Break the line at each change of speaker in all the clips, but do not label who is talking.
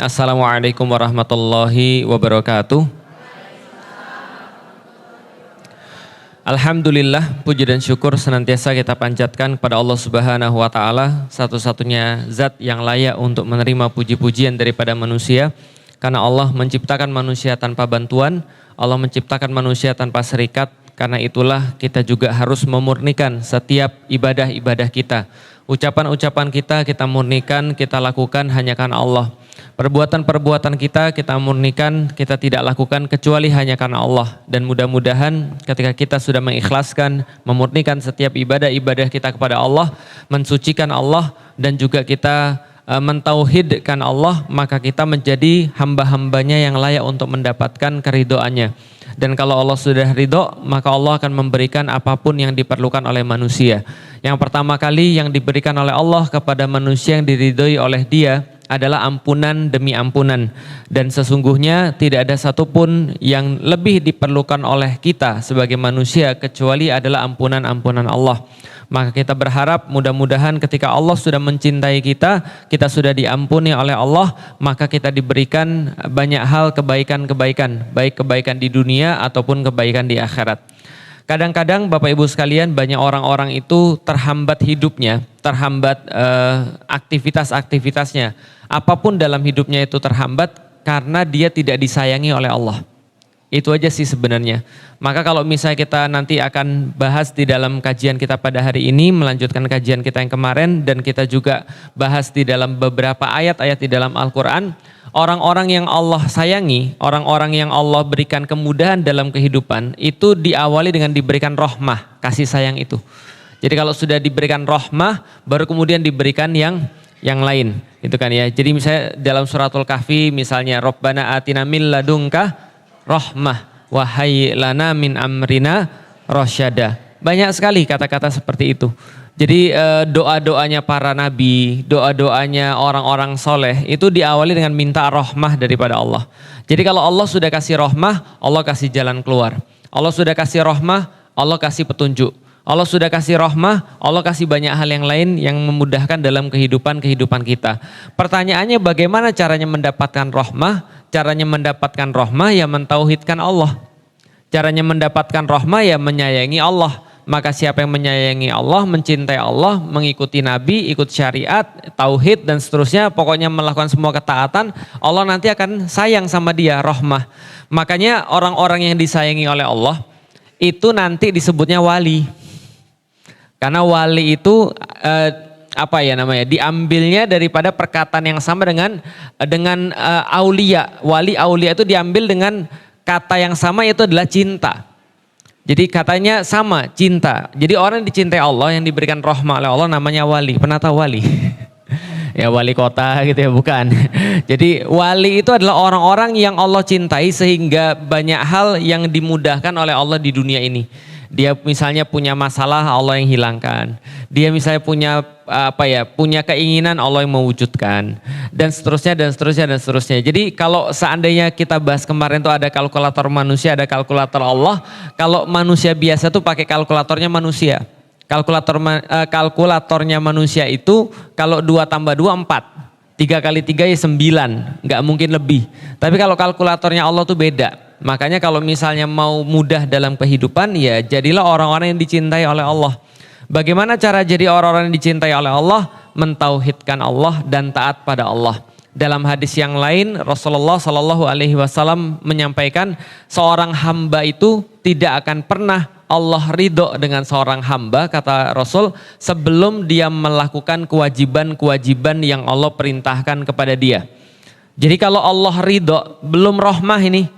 Assalamualaikum warahmatullahi wabarakatuh. Alhamdulillah, puji dan syukur senantiasa kita panjatkan kepada Allah Subhanahu wa taala, satu-satunya zat yang layak untuk menerima puji-pujian daripada manusia. Karena Allah menciptakan manusia tanpa bantuan, Allah menciptakan manusia tanpa serikat. Karena itulah kita juga harus memurnikan setiap ibadah-ibadah kita. Ucapan-ucapan kita murnikan, kita lakukan hanya karena Allah. Perbuatan-perbuatan kita murnikan, kita tidak lakukan kecuali hanya karena Allah. Dan mudah-mudahan ketika kita sudah mengikhlaskan, memurnikan setiap ibadah-ibadah kita kepada Allah, mensucikan Allah, dan juga kita mentauhidkan Allah, maka kita menjadi hamba-hambanya yang layak untuk mendapatkan keridhoannya. Dan kalau Allah sudah ridho, maka Allah akan memberikan apapun yang diperlukan oleh manusia. Yang pertama kali yang diberikan oleh Allah kepada manusia yang diridhoi oleh Dia adalah ampunan demi ampunan. Dan sesungguhnya tidak ada satupun yang lebih diperlukan oleh kita sebagai manusia kecuali adalah ampunan-ampunan Allah. Maka kita berharap mudah-mudahan ketika Allah sudah mencintai kita, kita sudah diampuni oleh Allah, maka kita diberikan banyak hal kebaikan-kebaikan, baik kebaikan di dunia ataupun kebaikan di akhirat. Kadang-kadang Bapak Ibu sekalian, banyak orang-orang itu terhambat hidupnya, terhambat aktivitas-aktivitasnya. Apapun dalam hidupnya itu terhambat karena dia tidak disayangi oleh Allah. Itu aja sih sebenarnya. Maka kalau misalnya kita nanti akan bahas di dalam kajian kita pada hari ini, melanjutkan kajian kita yang kemarin, dan kita juga bahas di dalam beberapa ayat-ayat di dalam Al-Quran, orang-orang yang Allah sayangi, orang-orang yang Allah berikan kemudahan dalam kehidupan, itu diawali dengan diberikan rahmah, kasih sayang itu. Jadi kalau sudah diberikan rahmah, baru kemudian diberikan yang lain, gitu kan ya. Jadi misalnya dalam suratul Kahfi misalnya, Rabbana atina min ladunka rahmah wa hayyi lana min amrina rasyada. Banyak sekali kata-kata seperti itu. Jadi doa-doanya para nabi, doa-doanya orang-orang soleh itu diawali dengan minta rahmah daripada Allah. Jadi kalau Allah sudah kasih rahmah, Allah kasih jalan keluar. Allah sudah kasih rahmah, Allah kasih petunjuk. Allah sudah kasih rahmah, Allah kasih banyak hal yang lain yang memudahkan dalam kehidupan kita. Pertanyaannya, bagaimana caranya mendapatkan rahmah? Caranya mendapatkan rahmah ya mentauhidkan Allah. Caranya mendapatkan rahmah ya menyayangi Allah. Maka siapa yang menyayangi Allah, mencintai Allah, mengikuti Nabi, ikut syariat, tauhid dan seterusnya, pokoknya melakukan semua ketaatan, Allah nanti akan sayang sama dia, rahmah. Makanya orang-orang yang disayangi oleh Allah itu nanti disebutnya wali. Karena wali itu diambilnya daripada perkataan yang sama dengan aulia. Wali aulia itu diambil dengan kata yang sama, yaitu adalah cinta. Jadi katanya sama, cinta. Jadi orang yang dicintai Allah, yang diberikan rahmah oleh Allah, namanya wali. Pernah tahu wali? Ya wali kota gitu ya, bukan. Jadi wali itu adalah orang-orang yang Allah cintai sehingga banyak hal yang dimudahkan oleh Allah di dunia ini. Dia misalnya punya masalah, Allah yang hilangkan. Dia misalnya punya keinginan, Allah yang mewujudkan. Dan seterusnya. Jadi kalau seandainya kita bahas kemarin tuh ada kalkulator manusia, ada kalkulator Allah. Kalau manusia biasa tuh pakai kalkulatornya manusia. Kalkulatornya manusia itu kalau 2 tambah 2 4. 3 kali 3 ya 9, nggak mungkin lebih. Tapi kalau kalkulatornya Allah tuh beda. Makanya kalau misalnya mau mudah dalam kehidupan, ya jadilah orang-orang yang dicintai oleh Allah. Bagaimana cara jadi orang-orang yang dicintai oleh Allah? Mentauhidkan Allah dan taat pada Allah. Dalam hadis yang lain, Rasulullah SAW menyampaikan, seorang hamba itu tidak akan pernah Allah ridho dengan seorang hamba, kata Rasul, sebelum dia melakukan kewajiban-kewajiban yang Allah perintahkan kepada dia. Jadi kalau Allah ridho, belum rahmah ini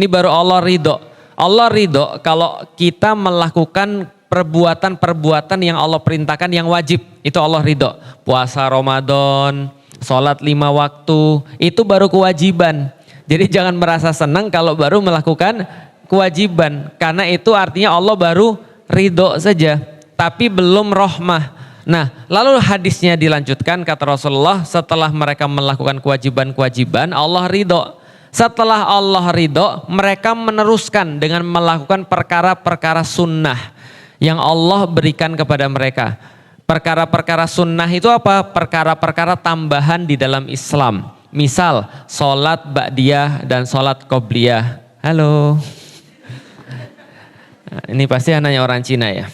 baru Allah ridho. Allah ridho kalau kita melakukan perbuatan-perbuatan yang Allah perintahkan yang wajib, itu Allah ridho. Puasa Ramadan, sholat 5 waktu, itu baru kewajiban. Jadi jangan merasa senang kalau baru melakukan kewajiban, karena itu artinya Allah baru ridho saja, tapi belum rahmah. Nah, lalu hadisnya dilanjutkan, kata Rasulullah, setelah mereka melakukan kewajiban-kewajiban, Allah ridho. Setelah Allah ridho, mereka meneruskan dengan melakukan perkara-perkara sunnah yang Allah berikan kepada mereka. Perkara-perkara sunnah itu apa? Perkara-perkara tambahan di dalam Islam. Misal sholat ba'diyah dan sholat qobliyah. Halo. Ini pasti anaknya orang Cina ya.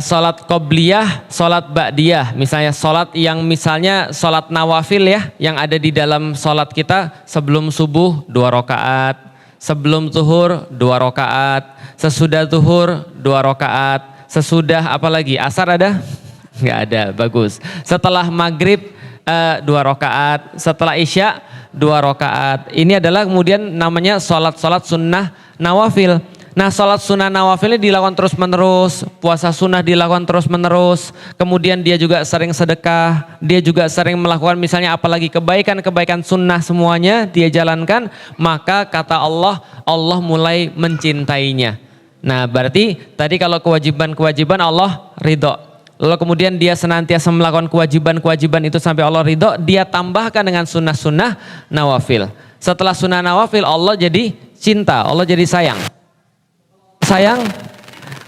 Sholat qobliyah, sholat ba'diyah. Misalnya sholat yang misalnya sholat nawafil ya, yang ada di dalam sholat kita sebelum subuh 2 rakaat, sebelum zuhur 2 rakaat, sesudah zuhur 2 rakaat, sesudah apa lagi? Asar ada? Nggak ada, bagus. Setelah maghrib 2 rakaat, setelah isya 2 rakaat. Ini adalah kemudian namanya sholat-sholat sunnah nawafil. Nah, sholat sunnah nawafil ini dilakukan terus menerus, puasa sunnah dilakukan terus menerus, kemudian dia juga sering sedekah, dia juga sering melakukan misalnya apalagi kebaikan-kebaikan sunnah semuanya dia jalankan, maka kata Allah, Allah mulai mencintainya. Nah, berarti tadi kalau kewajiban-kewajiban Allah ridho. Lalu kemudian dia senantiasa melakukan kewajiban-kewajiban itu sampai Allah ridho, dia tambahkan dengan sunnah-sunnah nawafil. Setelah sunnah nawafil Allah jadi cinta, Allah jadi sayang. Sayang,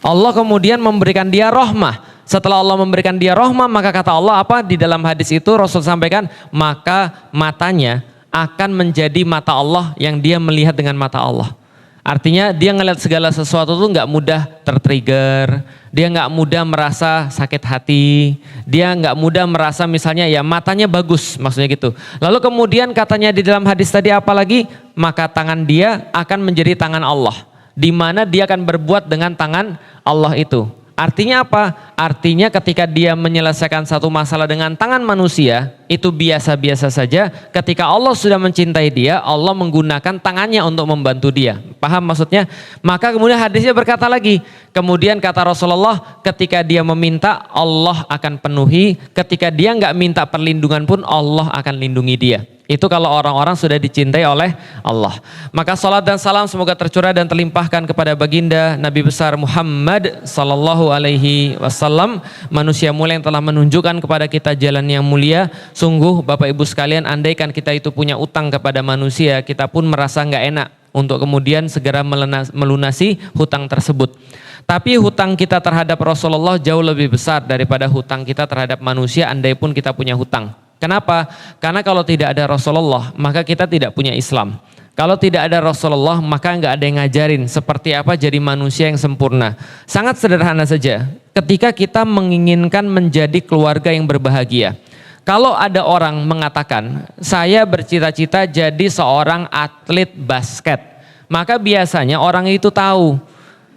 Allah kemudian memberikan dia rahmah. Setelah Allah memberikan dia rahmah, maka kata Allah apa? Di dalam hadis itu Rasul sampaikan, maka matanya akan menjadi mata Allah yang dia melihat dengan mata Allah. Artinya dia ngelihat segala sesuatu itu nggak mudah tertrigger, dia nggak mudah merasa sakit hati, dia nggak mudah merasa misalnya ya matanya bagus, maksudnya gitu. Lalu kemudian katanya di dalam hadis tadi apa lagi? Maka tangan dia akan menjadi tangan Allah, di mana dia akan berbuat dengan tangan Allah itu. Artinya apa? Artinya ketika dia menyelesaikan satu masalah dengan tangan manusia, itu biasa-biasa saja. Ketika Allah sudah mencintai dia, Allah menggunakan tangannya untuk membantu dia. Paham maksudnya? Maka kemudian hadisnya berkata lagi, kemudian kata Rasulullah, ketika dia meminta, Allah akan penuhi. Ketika dia nggak minta perlindungan pun, Allah akan lindungi dia. Itu kalau orang-orang sudah dicintai oleh Allah. Maka salat dan salam semoga tercurah dan terlimpahkan kepada baginda Nabi besar Muhammad sallallahu alaihi wasallam, manusia mulia yang telah menunjukkan kepada kita jalan yang mulia. Sungguh Bapak Ibu sekalian, andaikan kita itu punya utang kepada manusia, kita pun merasa nggak enak untuk kemudian segera melunasi hutang tersebut. Tapi hutang kita terhadap Rasulullah jauh lebih besar daripada hutang kita terhadap manusia, andai pun kita punya hutang. Kenapa? Karena kalau tidak ada Rasulullah, maka kita tidak punya Islam. Kalau tidak ada Rasulullah, maka nggak ada yang ngajarin seperti apa jadi manusia yang sempurna. Sangat sederhana saja. Ketika kita menginginkan menjadi keluarga yang berbahagia, kalau ada orang mengatakan, saya bercita-cita jadi seorang atlet basket, maka biasanya orang itu tahu.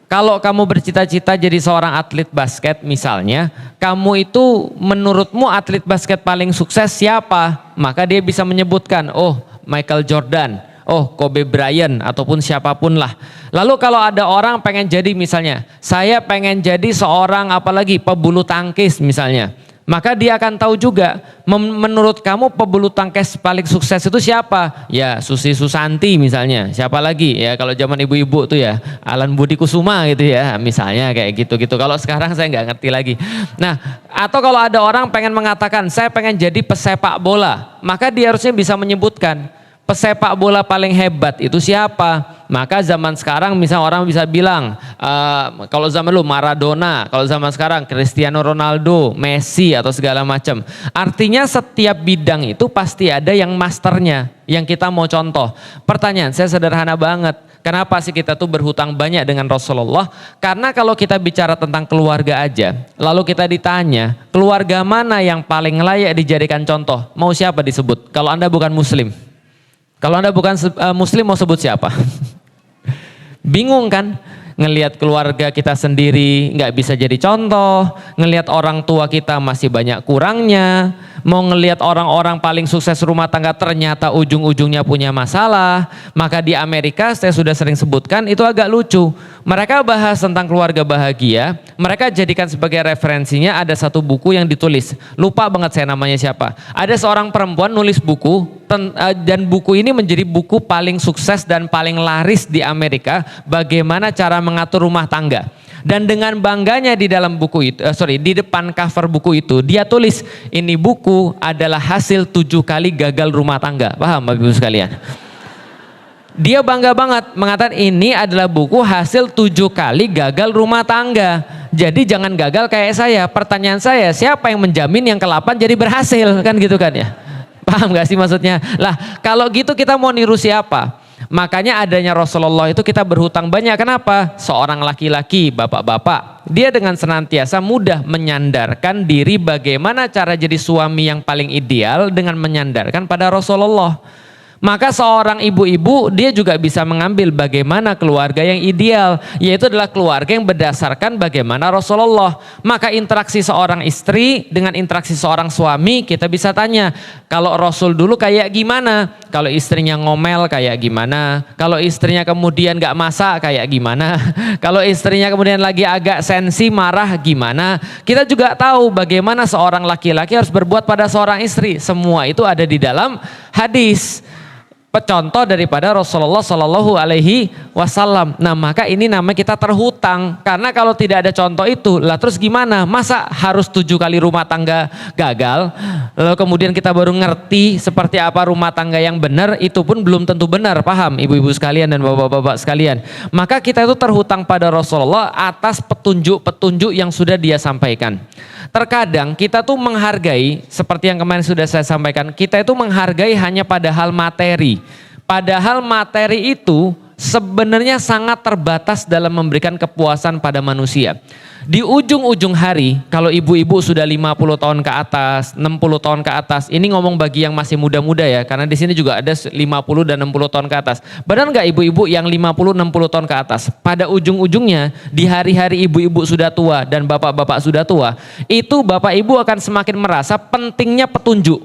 Kalau kamu bercita-cita jadi seorang atlet basket misalnya, kamu itu menurutmu atlet basket paling sukses siapa? Maka dia bisa menyebutkan, oh Michael Jordan, oh Kobe Bryant, ataupun siapapun lah. Lalu kalau ada orang pengen jadi misalnya, saya pengen jadi seorang apalagi pebulu tangkis misalnya. Maka dia akan tahu juga, menurut kamu pebulu tangkis paling sukses itu siapa? Ya Susi Susanti misalnya, siapa lagi ya kalau zaman ibu-ibu tuh ya Alan Budi Kusuma gitu ya misalnya kayak gitu-gitu. Kalau sekarang saya nggak ngerti lagi. Nah, atau kalau ada orang pengen mengatakan saya pengen jadi pesepak bola, maka dia harusnya bisa menyebutkan pesepak bola paling hebat itu siapa. Maka zaman sekarang misal orang bisa bilang kalau zaman dulu Maradona, kalau zaman sekarang Cristiano Ronaldo, Messi atau segala macam. Artinya setiap bidang itu pasti ada yang masternya yang kita mau contoh. Pertanyaan saya sederhana banget, kenapa sih kita tuh berhutang banyak dengan Rasulullah? Karena kalau kita bicara tentang keluarga aja, lalu kita ditanya keluarga mana yang paling layak dijadikan contoh, mau siapa disebut? Kalau Anda bukan muslim, kalau Anda bukan muslim mau sebut siapa? Bingung kan? Ngelihat keluarga kita sendiri nggak bisa jadi contoh, ngelihat orang tua kita masih banyak kurangnya, mau ngelihat orang-orang paling sukses rumah tangga ternyata ujung-ujungnya punya masalah. Maka di Amerika saya sudah sering sebutkan itu agak lucu. Mereka bahas tentang keluarga bahagia, mereka jadikan sebagai referensinya ada satu buku yang ditulis, lupa banget saya namanya siapa. Ada seorang perempuan nulis buku dan buku ini menjadi buku paling sukses dan paling laris di Amerika, bagaimana cara mengatur rumah tangga. Dan dengan bangganya di dalam buku itu, di depan cover buku itu dia tulis, ini buku adalah hasil 7 kali gagal rumah tangga. Paham Bapak Ibu sekalian? Dia bangga banget mengatakan ini adalah buku hasil 7 kali gagal rumah tangga. Jadi jangan gagal kayak saya. Pertanyaan saya, siapa yang menjamin yang ke-8 jadi berhasil? Kan gitu kan ya. Paham gak sih maksudnya? Lah kalau gitu kita mau niru siapa? Makanya adanya Rasulullah itu kita berhutang banyak. Kenapa? Seorang laki-laki, bapak-bapak, dia dengan senantiasa mudah menyandarkan diri bagaimana cara jadi suami yang paling ideal dengan menyandarkan pada Rasulullah. Maka seorang ibu-ibu dia juga bisa mengambil bagaimana keluarga yang ideal, yaitu adalah keluarga yang berdasarkan bagaimana Rasulullah. Maka interaksi seorang istri dengan interaksi seorang suami, kita bisa tanya, kalau Rasul dulu kayak gimana? Kalau istrinya ngomel kayak gimana? Kalau istrinya kemudian gak masak kayak gimana? Kalau istrinya kemudian lagi agak sensi marah gimana? Kita juga tahu bagaimana seorang laki-laki harus berbuat pada seorang istri. Semua itu ada di dalam hadis. Contoh daripada Rasulullah Shallallahu Alaihi Wasallam. Nah maka ini namanya kita terhutang, karena kalau tidak ada contoh itu, lah terus gimana? Masa harus 7 kali rumah tangga gagal, lalu kemudian kita baru ngerti seperti apa rumah tangga yang benar? Itu pun belum tentu benar, paham ibu-ibu sekalian dan bapak-bapak sekalian. Maka kita itu terhutang pada Rasulullah atas petunjuk-petunjuk yang sudah dia sampaikan. Terkadang kita tuh menghargai, seperti yang kemarin sudah saya sampaikan, kita itu menghargai hanya pada hal materi. Padahal materi itu sebenarnya sangat terbatas dalam memberikan kepuasan pada manusia. Di ujung-ujung hari, kalau ibu-ibu sudah 50 tahun ke atas, 60 tahun ke atas, ini ngomong bagi yang masih muda-muda ya, karena di sini juga ada 50 dan 60 tahun ke atas. Benar nggak ibu-ibu yang 50-60 tahun ke atas? Pada ujung-ujungnya, di hari-hari ibu-ibu sudah tua dan bapak-bapak sudah tua, itu bapak ibu akan semakin merasa pentingnya petunjuk.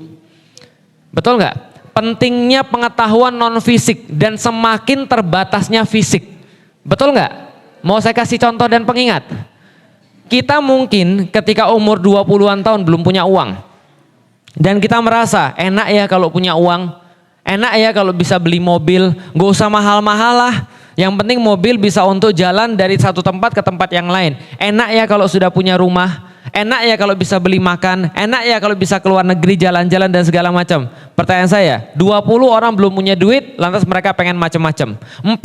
Betul nggak? Pentingnya pengetahuan non fisik dan semakin terbatasnya fisik. Betul nggak? Mau saya kasih contoh dan pengingat? Kita mungkin ketika umur 20-an tahun belum punya uang. Dan kita merasa enak ya kalau punya uang. Enak ya kalau bisa beli mobil. Gak usah mahal-mahal lah. Yang penting mobil bisa untuk jalan dari satu tempat ke tempat yang lain. Enak ya kalau sudah punya rumah. Enak ya kalau bisa beli makan. Enak ya kalau bisa keluar negeri jalan-jalan dan segala macam. Pertanyaan saya, 20 orang belum punya duit, lantas mereka pengen macam-macam. 40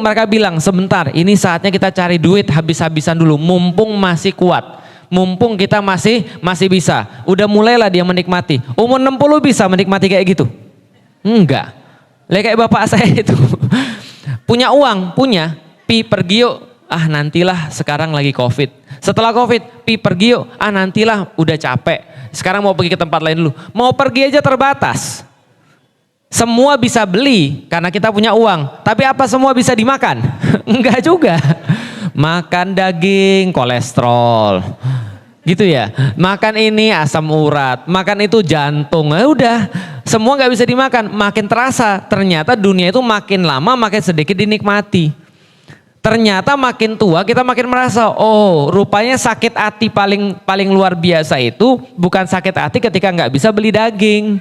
mereka bilang, sebentar, ini saatnya kita cari duit habis-habisan dulu, mumpung masih kuat. Mumpung kita masih bisa. Udah mulailah dia menikmati. Umur 60 bisa menikmati kayak gitu? Enggak. Kayak bapak saya itu. Punya uang, pergi yuk. Ah nantilah, sekarang lagi COVID. Setelah COVID, pergi yuk. Ah nantilah, udah capek. Sekarang mau pergi ke tempat lain dulu. Mau pergi aja terbatas. Semua bisa beli karena kita punya uang. Tapi apa semua bisa dimakan? Enggak juga. Makan daging, kolesterol. Gitu ya. Makan ini asam urat. Makan itu jantung. Udah. Semua nggak bisa dimakan. Makin terasa. Ternyata dunia itu makin lama makin sedikit dinikmati. Ternyata makin tua kita makin merasa, oh rupanya sakit hati paling luar biasa itu bukan sakit hati ketika nggak bisa beli daging,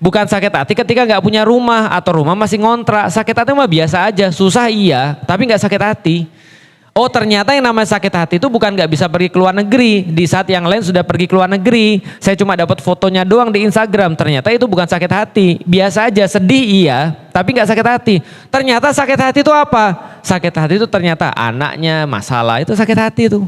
bukan sakit hati ketika nggak punya rumah atau rumah masih ngontrak. Sakit hati mah biasa aja, susah iya, tapi nggak sakit hati. Oh ternyata yang namanya sakit hati itu bukan nggak bisa pergi ke luar negeri, di saat yang lain sudah pergi ke luar negeri. Saya cuma dapat fotonya doang di Instagram, ternyata itu bukan sakit hati, biasa aja, sedih iya, tapi nggak sakit hati. Ternyata sakit hati itu apa? Sakit hati itu ternyata anaknya masalah, itu sakit hati itu.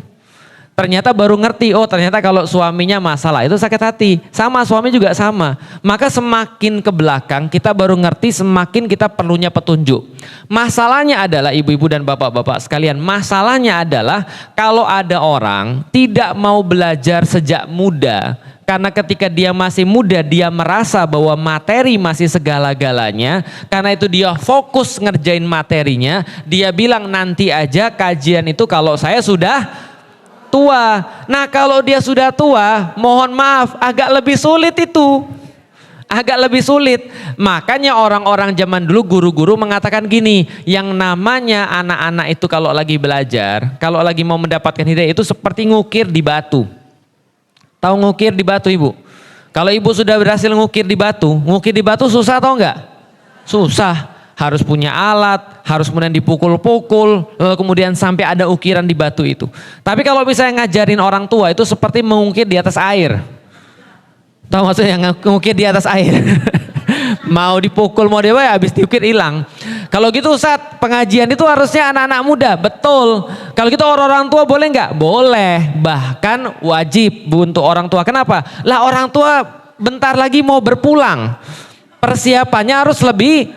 Ternyata baru ngerti, oh ternyata kalau suaminya masalah itu sakit hati. Sama, suami juga sama. Maka semakin ke belakang kita baru ngerti, semakin kita perlunya petunjuk. Masalahnya adalah ibu-ibu dan bapak-bapak sekalian, masalahnya adalah kalau ada orang tidak mau belajar sejak muda, karena ketika dia masih muda dia merasa bahwa materi masih segala-galanya, karena itu dia fokus ngerjain materinya, dia bilang nanti aja kajian itu kalau saya sudah tua. Nah kalau dia sudah tua, mohon maaf agak lebih sulit itu. Agak lebih sulit. Makanya orang-orang zaman dulu guru-guru mengatakan gini, yang namanya anak-anak itu kalau lagi belajar, kalau lagi mau mendapatkan hidayah itu seperti ngukir di batu. Tahu ngukir di batu ibu? Kalau ibu sudah berhasil ngukir di batu susah atau enggak? Susah. Harus punya alat, harus kemudian dipukul-pukul, lalu kemudian sampai ada ukiran di batu itu. Tapi kalau misalnya ngajarin orang tua itu seperti mengukir di atas air. Tahu maksudnya ngukir di atas air? Mau dipukul, mau dia habis diukir hilang. Kalau gitu Ustadz, pengajian itu harusnya anak-anak muda, betul. Kalau gitu orang-orang tua boleh nggak? Boleh, bahkan wajib untuk orang tua. Kenapa? Lah orang tua bentar lagi mau berpulang. Persiapannya harus lebih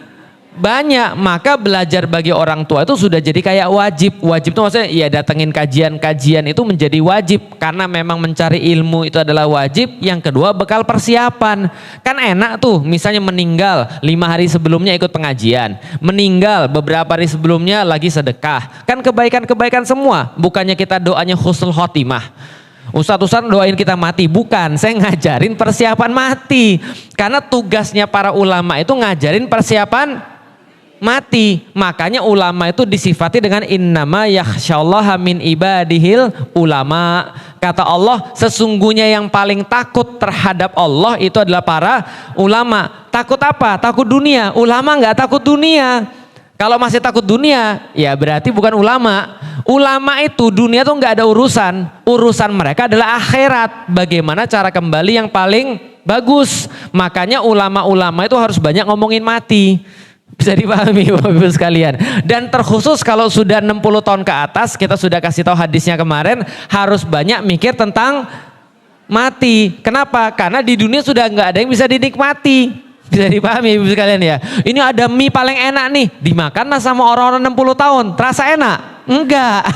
banyak, maka belajar bagi orang tua itu sudah jadi kayak wajib. Wajib itu maksudnya ya datengin kajian-kajian itu menjadi wajib karena memang mencari ilmu itu adalah wajib. Yang kedua bekal persiapan. Kan enak tuh misalnya meninggal 5 hari sebelumnya ikut pengajian, meninggal beberapa hari sebelumnya lagi sedekah. Kan kebaikan-kebaikan semua. Bukannya kita doanya husnul khotimah, Ustadz doain kita mati. Bukan, saya ngajarin persiapan mati. Karena tugasnya para ulama itu ngajarin persiapan mati. Makanya ulama itu disifati dengan innama yakhsyallaha min ibadihil ulama. Kata Allah, sesungguhnya yang paling takut terhadap Allah itu adalah para ulama. Takut apa? Takut dunia. Ulama nggak takut dunia. Kalau masih takut dunia, ya berarti bukan ulama. Ulama itu dunia tuh nggak ada urusan. Urusan mereka adalah akhirat. Bagaimana cara kembali yang paling bagus. Makanya ulama-ulama itu harus banyak ngomongin mati. Bisa dipahami Bapak Ibu sekalian. Dan terkhusus kalau sudah 60 tahun ke atas, kita sudah kasih tahu hadisnya kemarin, harus banyak mikir tentang mati. Kenapa? Karena di dunia sudah nggak ada yang bisa dinikmati. Bisa dipahami Ibu sekalian ya. Ini ada mie paling enak nih, dimakan sama orang-orang 60 tahun. Terasa enak? Enggak.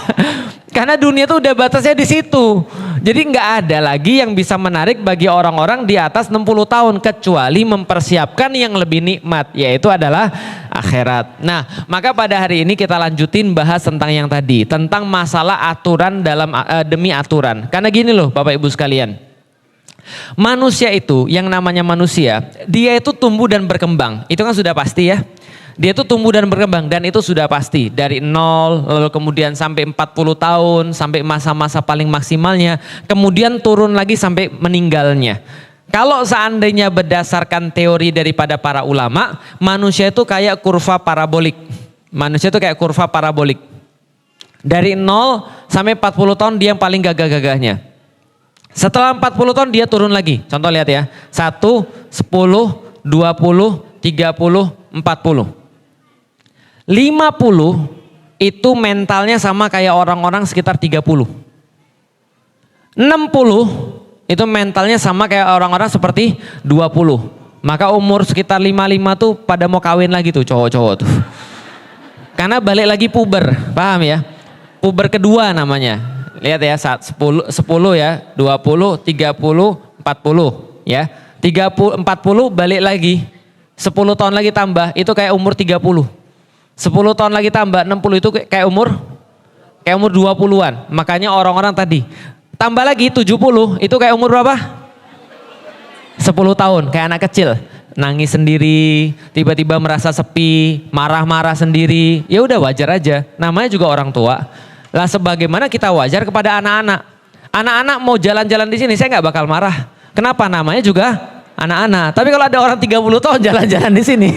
Karena dunia tuh udah batasnya di situ. Jadi nggak ada lagi yang bisa menarik bagi orang-orang di atas 60 tahun kecuali mempersiapkan yang lebih nikmat, yaitu adalah akhirat. Nah, maka pada hari ini kita lanjutin bahas tentang yang tadi, tentang masalah aturan dalam demi aturan. Karena gini loh Bapak Ibu sekalian. Manusia itu, yang namanya manusia, dia itu tumbuh dan berkembang. Itu kan sudah pasti ya. Dia itu tumbuh dan berkembang dan itu sudah pasti. Dari 0 lalu kemudian sampai 40 tahun, sampai masa-masa paling maksimalnya, kemudian turun lagi sampai meninggalnya. Kalau seandainya berdasarkan teori daripada para ulama, manusia itu kayak kurva parabolik. Manusia itu kayak kurva parabolik. Dari 0 sampai 40 tahun dia yang paling gagah-gagahnya. Setelah 40 tahun dia turun lagi. Contoh lihat ya. 1, 10, 20, 30, 40. 50 itu mentalnya sama kayak orang-orang sekitar 30. 60 itu mentalnya sama kayak orang-orang seperti 20. Maka umur sekitar 55 tuh pada mau kawin lagi tuh cowok-cowok tuh. Karena balik lagi puber, paham ya? Puber kedua namanya. Lihat ya, 10 ya, 20, 30, 40 ya. 30, 40 balik lagi. 10 tahun lagi tambah, itu kayak umur 30. 10 tahun lagi tambah 60 itu kayak umur 20-an. Makanya orang-orang tadi tambah lagi 70 itu kayak umur berapa? 10 tahun, kayak anak kecil. Nangis sendiri, tiba-tiba merasa sepi, marah-marah sendiri. Ya udah wajar aja. Namanya juga orang tua. Lah sebagaimana kita wajar kepada anak-anak. Anak-anak mau jalan-jalan di sini saya nggak bakal marah. Kenapa? Namanya juga anak-anak. Tapi kalau ada orang 30 tahun jalan-jalan di sini,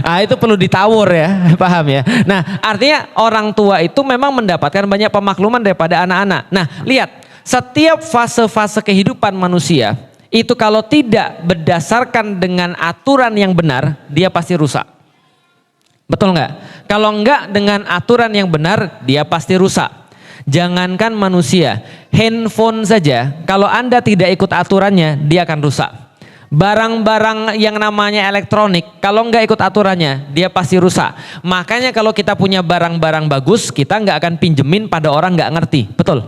nah itu perlu ditawur ya, paham ya. Nah artinya orang tua itu memang mendapatkan banyak pemakluman daripada anak-anak. Nah lihat, setiap fase-fase kehidupan manusia itu kalau tidak berdasarkan dengan aturan yang benar, dia pasti rusak. Betul nggak? Kalau enggak dengan aturan yang benar, dia pasti rusak. Jangankan manusia, handphone saja, kalau Anda tidak ikut aturannya, dia akan rusak. Barang-barang yang namanya elektronik, kalau nggak ikut aturannya, dia pasti rusak. Makanya kalau kita punya barang-barang bagus, kita nggak akan pinjemin pada orang nggak ngerti. Betul?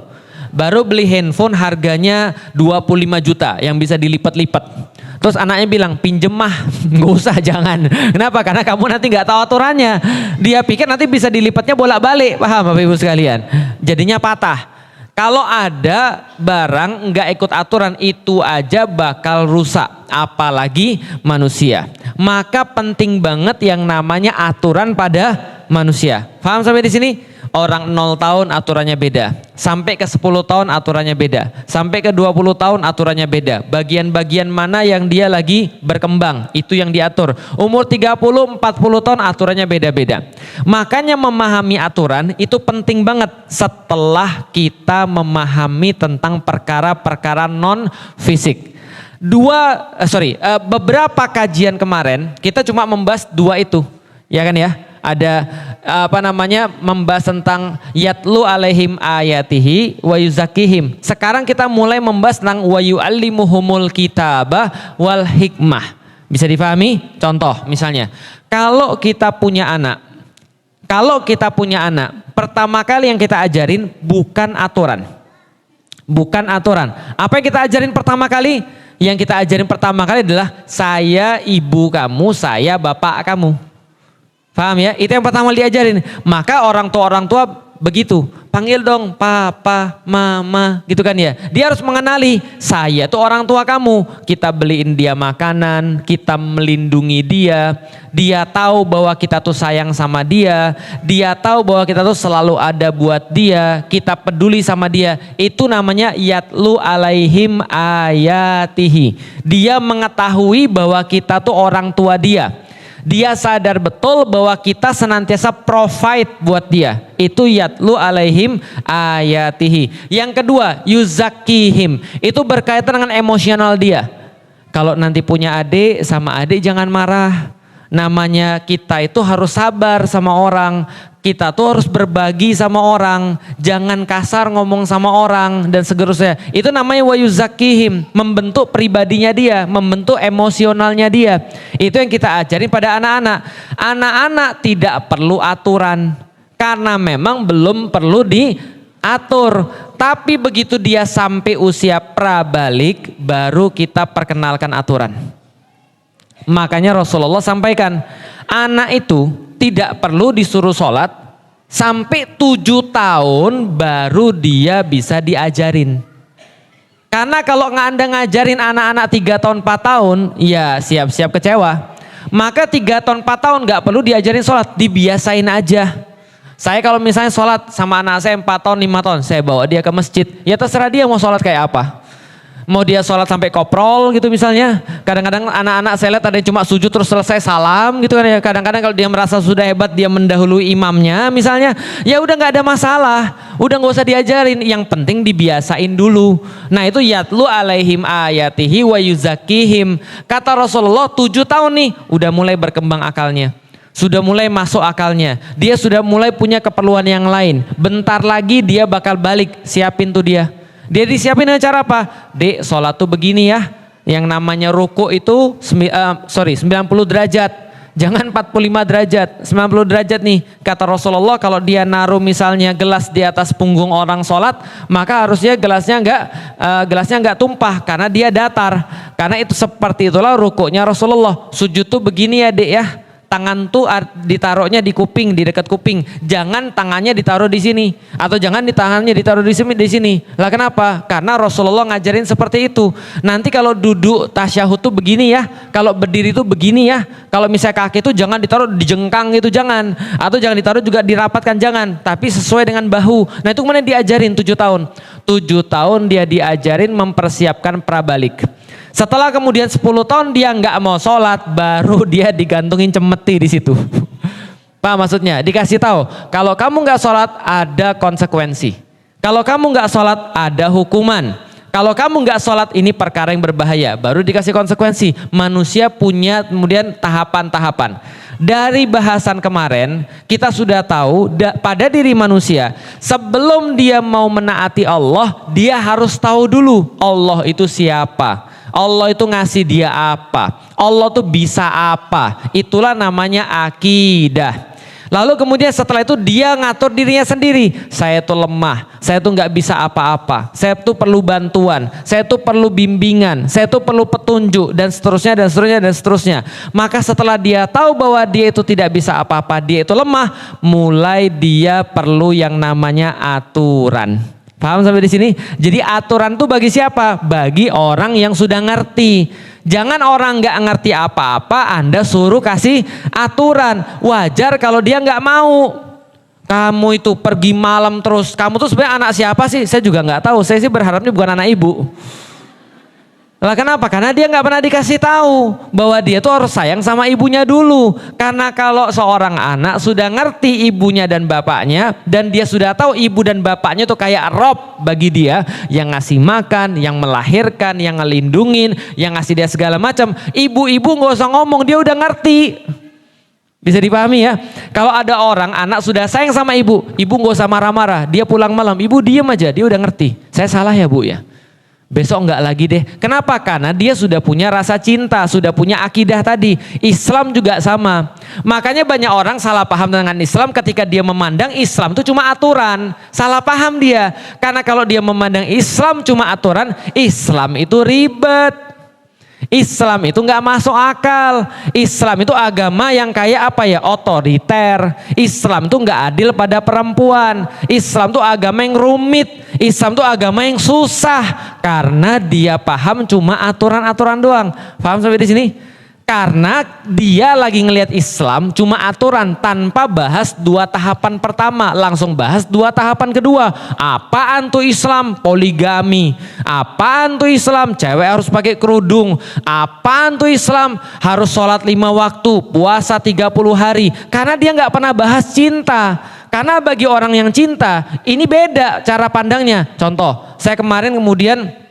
Baru beli handphone harganya 25 juta yang bisa dilipat-lipat. Terus anaknya bilang, pinjem mah, nggak usah, jangan. Kenapa? Karena kamu nanti nggak tahu aturannya. Dia pikir nanti bisa dilipatnya bolak-balik, paham Bapak Ibu sekalian? Jadinya patah. Kalau ada barang nggak ikut aturan itu aja bakal rusak, apalagi manusia. Maka penting banget yang namanya aturan pada manusia. Paham sampai di sini? Orang 0 tahun aturannya beda, sampai ke 10 tahun aturannya beda, sampai ke 20 tahun aturannya beda. Bagian-bagian mana yang dia lagi berkembang, itu yang diatur. Umur 30, 40 tahun aturannya beda-beda. Makanya memahami aturan itu penting banget setelah kita memahami tentang perkara-perkara non fisik. Beberapa kajian kemarin kita cuma membahas 2 itu, ya kan ya? Ada membahas tentang yatlu alaihim ayatihi wa yuzakihim. Sekarang kita mulai membahas tentang wa yu'allimuhumul kitabah wal hikmah. Bisa difahami? Contoh misalnya, kalau kita punya anak, pertama kali yang kita ajarin bukan aturan. Bukan aturan. Apa yang kita ajarin pertama kali? Yang kita ajarin pertama kali adalah saya ibu kamu, saya bapak kamu. Paham ya? Itu yang pertama diajarin. Maka orang tua begitu. Panggil dong papa, mama gitu kan ya. Dia harus mengenali saya tuh orang tua kamu. Kita beliin dia makanan, kita melindungi dia. Dia tahu bahwa kita tuh sayang sama dia. Dia tahu bahwa kita tuh selalu ada buat dia. Kita peduli sama dia. Itu namanya yatlu alaihim ayatihi. Dia mengetahui bahwa kita tuh orang tua dia. Dia sadar betul bahwa kita senantiasa provide buat dia. Itu yatlu alaihim ayatihi. Yang kedua, yuzakihim. Itu berkaitan dengan emosional dia. Kalau nanti punya adik, sama adik jangan marah. Namanya kita itu harus sabar sama orang. Kita tuh harus berbagi sama orang, jangan kasar ngomong sama orang dan seterusnya. Itu namanya wa yuzakihim, membentuk pribadinya dia, membentuk emosionalnya dia. Itu yang kita ajarin pada anak-anak. Anak-anak tidak perlu aturan karena memang belum perlu diatur. Tapi begitu dia sampai usia prabalik, baru kita perkenalkan aturan. Makanya Rasulullah sampaikan, anak itu tidak perlu disuruh sholat sampai 7 tahun baru dia bisa diajarin. Karena kalau Anda ngajarin anak-anak 3 tahun 4 tahun, ya siap-siap kecewa. Maka 3 tahun 4 tahun gak perlu diajarin sholat, dibiasain aja. Saya kalau misalnya sholat sama anak saya 4 tahun 5 tahun, saya bawa dia ke masjid, ya terserah dia mau sholat kayak apa. Mau dia sholat sampai koprol gitu misalnya. Kadang-kadang anak-anak saya lihat ada yang cuma sujud terus selesai salam gitu kan ya. Kadang-kadang kalau dia merasa sudah hebat, dia mendahului imamnya misalnya, ya udah nggak ada masalah, udah nggak usah diajarin. Yang penting dibiasain dulu. Nah itu yatlu alaihim ayatihi wa yuzakihim. Kata Rasulullah 7 tahun nih udah mulai berkembang akalnya. Sudah mulai masuk akalnya. Dia sudah mulai punya keperluan yang lain. Bentar lagi dia bakal balik, siapin tuh dia. Dia disiapin dengan cara apa? Dek, sholat tuh begini ya. Yang namanya ruku itu 90 derajat. Jangan 45 derajat, 90 derajat nih. Kata Rasulullah kalau dia naruh misalnya gelas di atas punggung orang sholat, maka harusnya gelasnya enggak tumpah karena dia datar. Karena itu seperti itulah rukuknya Rasulullah. Sujud tuh begini ya dek ya. Tangan tuh ditaruhnya di kuping, di dekat kuping. Jangan tangannya ditaruh di sini atau jangan tangannya ditaruh di sini. Lah kenapa? Karena Rasulullah ngajarin seperti itu. Nanti kalau duduk tasyahud tuh begini ya, kalau berdiri tuh begini ya. Kalau misalnya kaki tuh jangan ditaruh di jengkang gitu, jangan. Atau jangan ditaruh juga dirapatkan, jangan. Tapi sesuai dengan bahu. Nah itu kemudian diajarin 7 tahun. 7 tahun dia diajarin mempersiapkan prabalik. Setelah kemudian 10 tahun dia nggak mau sholat, baru dia digantungin cemeti di situ. Paham maksudnya? Dikasih tahu kalau kamu nggak sholat ada konsekuensi. Kalau kamu nggak sholat ada hukuman. Kalau kamu nggak sholat ini perkara yang berbahaya. Baru dikasih konsekuensi. Manusia punya kemudian tahapan-tahapan. Dari bahasan kemarin kita sudah tahu pada diri manusia sebelum dia mau menaati Allah dia harus tahu dulu Allah itu siapa. Allah itu ngasih dia apa? Allah tuh bisa apa? Itulah namanya akidah. Lalu kemudian setelah itu dia ngatur dirinya sendiri. Saya tuh lemah, saya tuh nggak bisa apa-apa. Saya tuh perlu bantuan, saya tuh perlu bimbingan, saya tuh perlu petunjuk dan seterusnya dan seterusnya dan seterusnya. Maka setelah dia tahu bahwa dia itu tidak bisa apa-apa, dia itu lemah, mulai dia perlu yang namanya aturan. Paham sampai di sini? Jadi aturan tuh bagi siapa? Bagi orang yang sudah ngerti. Jangan orang nggak ngerti apa-apa Anda suruh kasih aturan. Wajar kalau dia nggak mau. Kamu itu pergi malam terus. Kamu tuh sebenarnya anak siapa sih? Saya juga nggak tahu. Saya sih berharapnya bukan anak ibu. Lah kenapa? Karena dia nggak pernah dikasih tahu bahwa dia tuh harus sayang sama ibunya dulu. Karena kalau seorang anak sudah ngerti ibunya dan bapaknya dan dia sudah tahu ibu dan bapaknya tuh kayak Rob bagi dia, yang ngasih makan, yang melahirkan, yang ngelindungin, yang ngasih dia segala macam. Ibu-ibu nggak usah ngomong, dia udah ngerti. Bisa dipahami ya? Kalau ada orang anak sudah sayang sama ibu nggak usah marah-marah, dia pulang malam, ibu diem aja, dia udah ngerti. Saya salah ya bu ya. Besok enggak lagi deh. Kenapa? Karena dia sudah punya rasa cinta, sudah punya akidah tadi. Islam juga sama. Makanya banyak orang salah paham dengan Islam ketika dia memandang Islam itu cuma aturan. Salah paham dia. Karena kalau dia memandang Islam cuma aturan, Islam itu ribet. Islam itu nggak masuk akal. Islam itu agama yang kayak apa ya, otoriter. Islam itu nggak adil pada perempuan. Islam itu agama yang rumit. Islam itu agama yang susah karena dia paham cuma aturan-aturan doang. Paham sampai di sini? Karena dia lagi ngelihat Islam cuma aturan tanpa bahas 2 tahapan pertama, langsung bahas 2 tahapan kedua. Apaan tuh Islam? Poligami. Apaan tuh Islam? Cewek harus pakai kerudung. Apaan tuh Islam? Harus sholat 5 waktu, puasa 30 hari. Karena dia nggak pernah bahas cinta. Karena bagi orang yang cinta ini beda cara pandangnya. Contoh, saya kemarin kemudian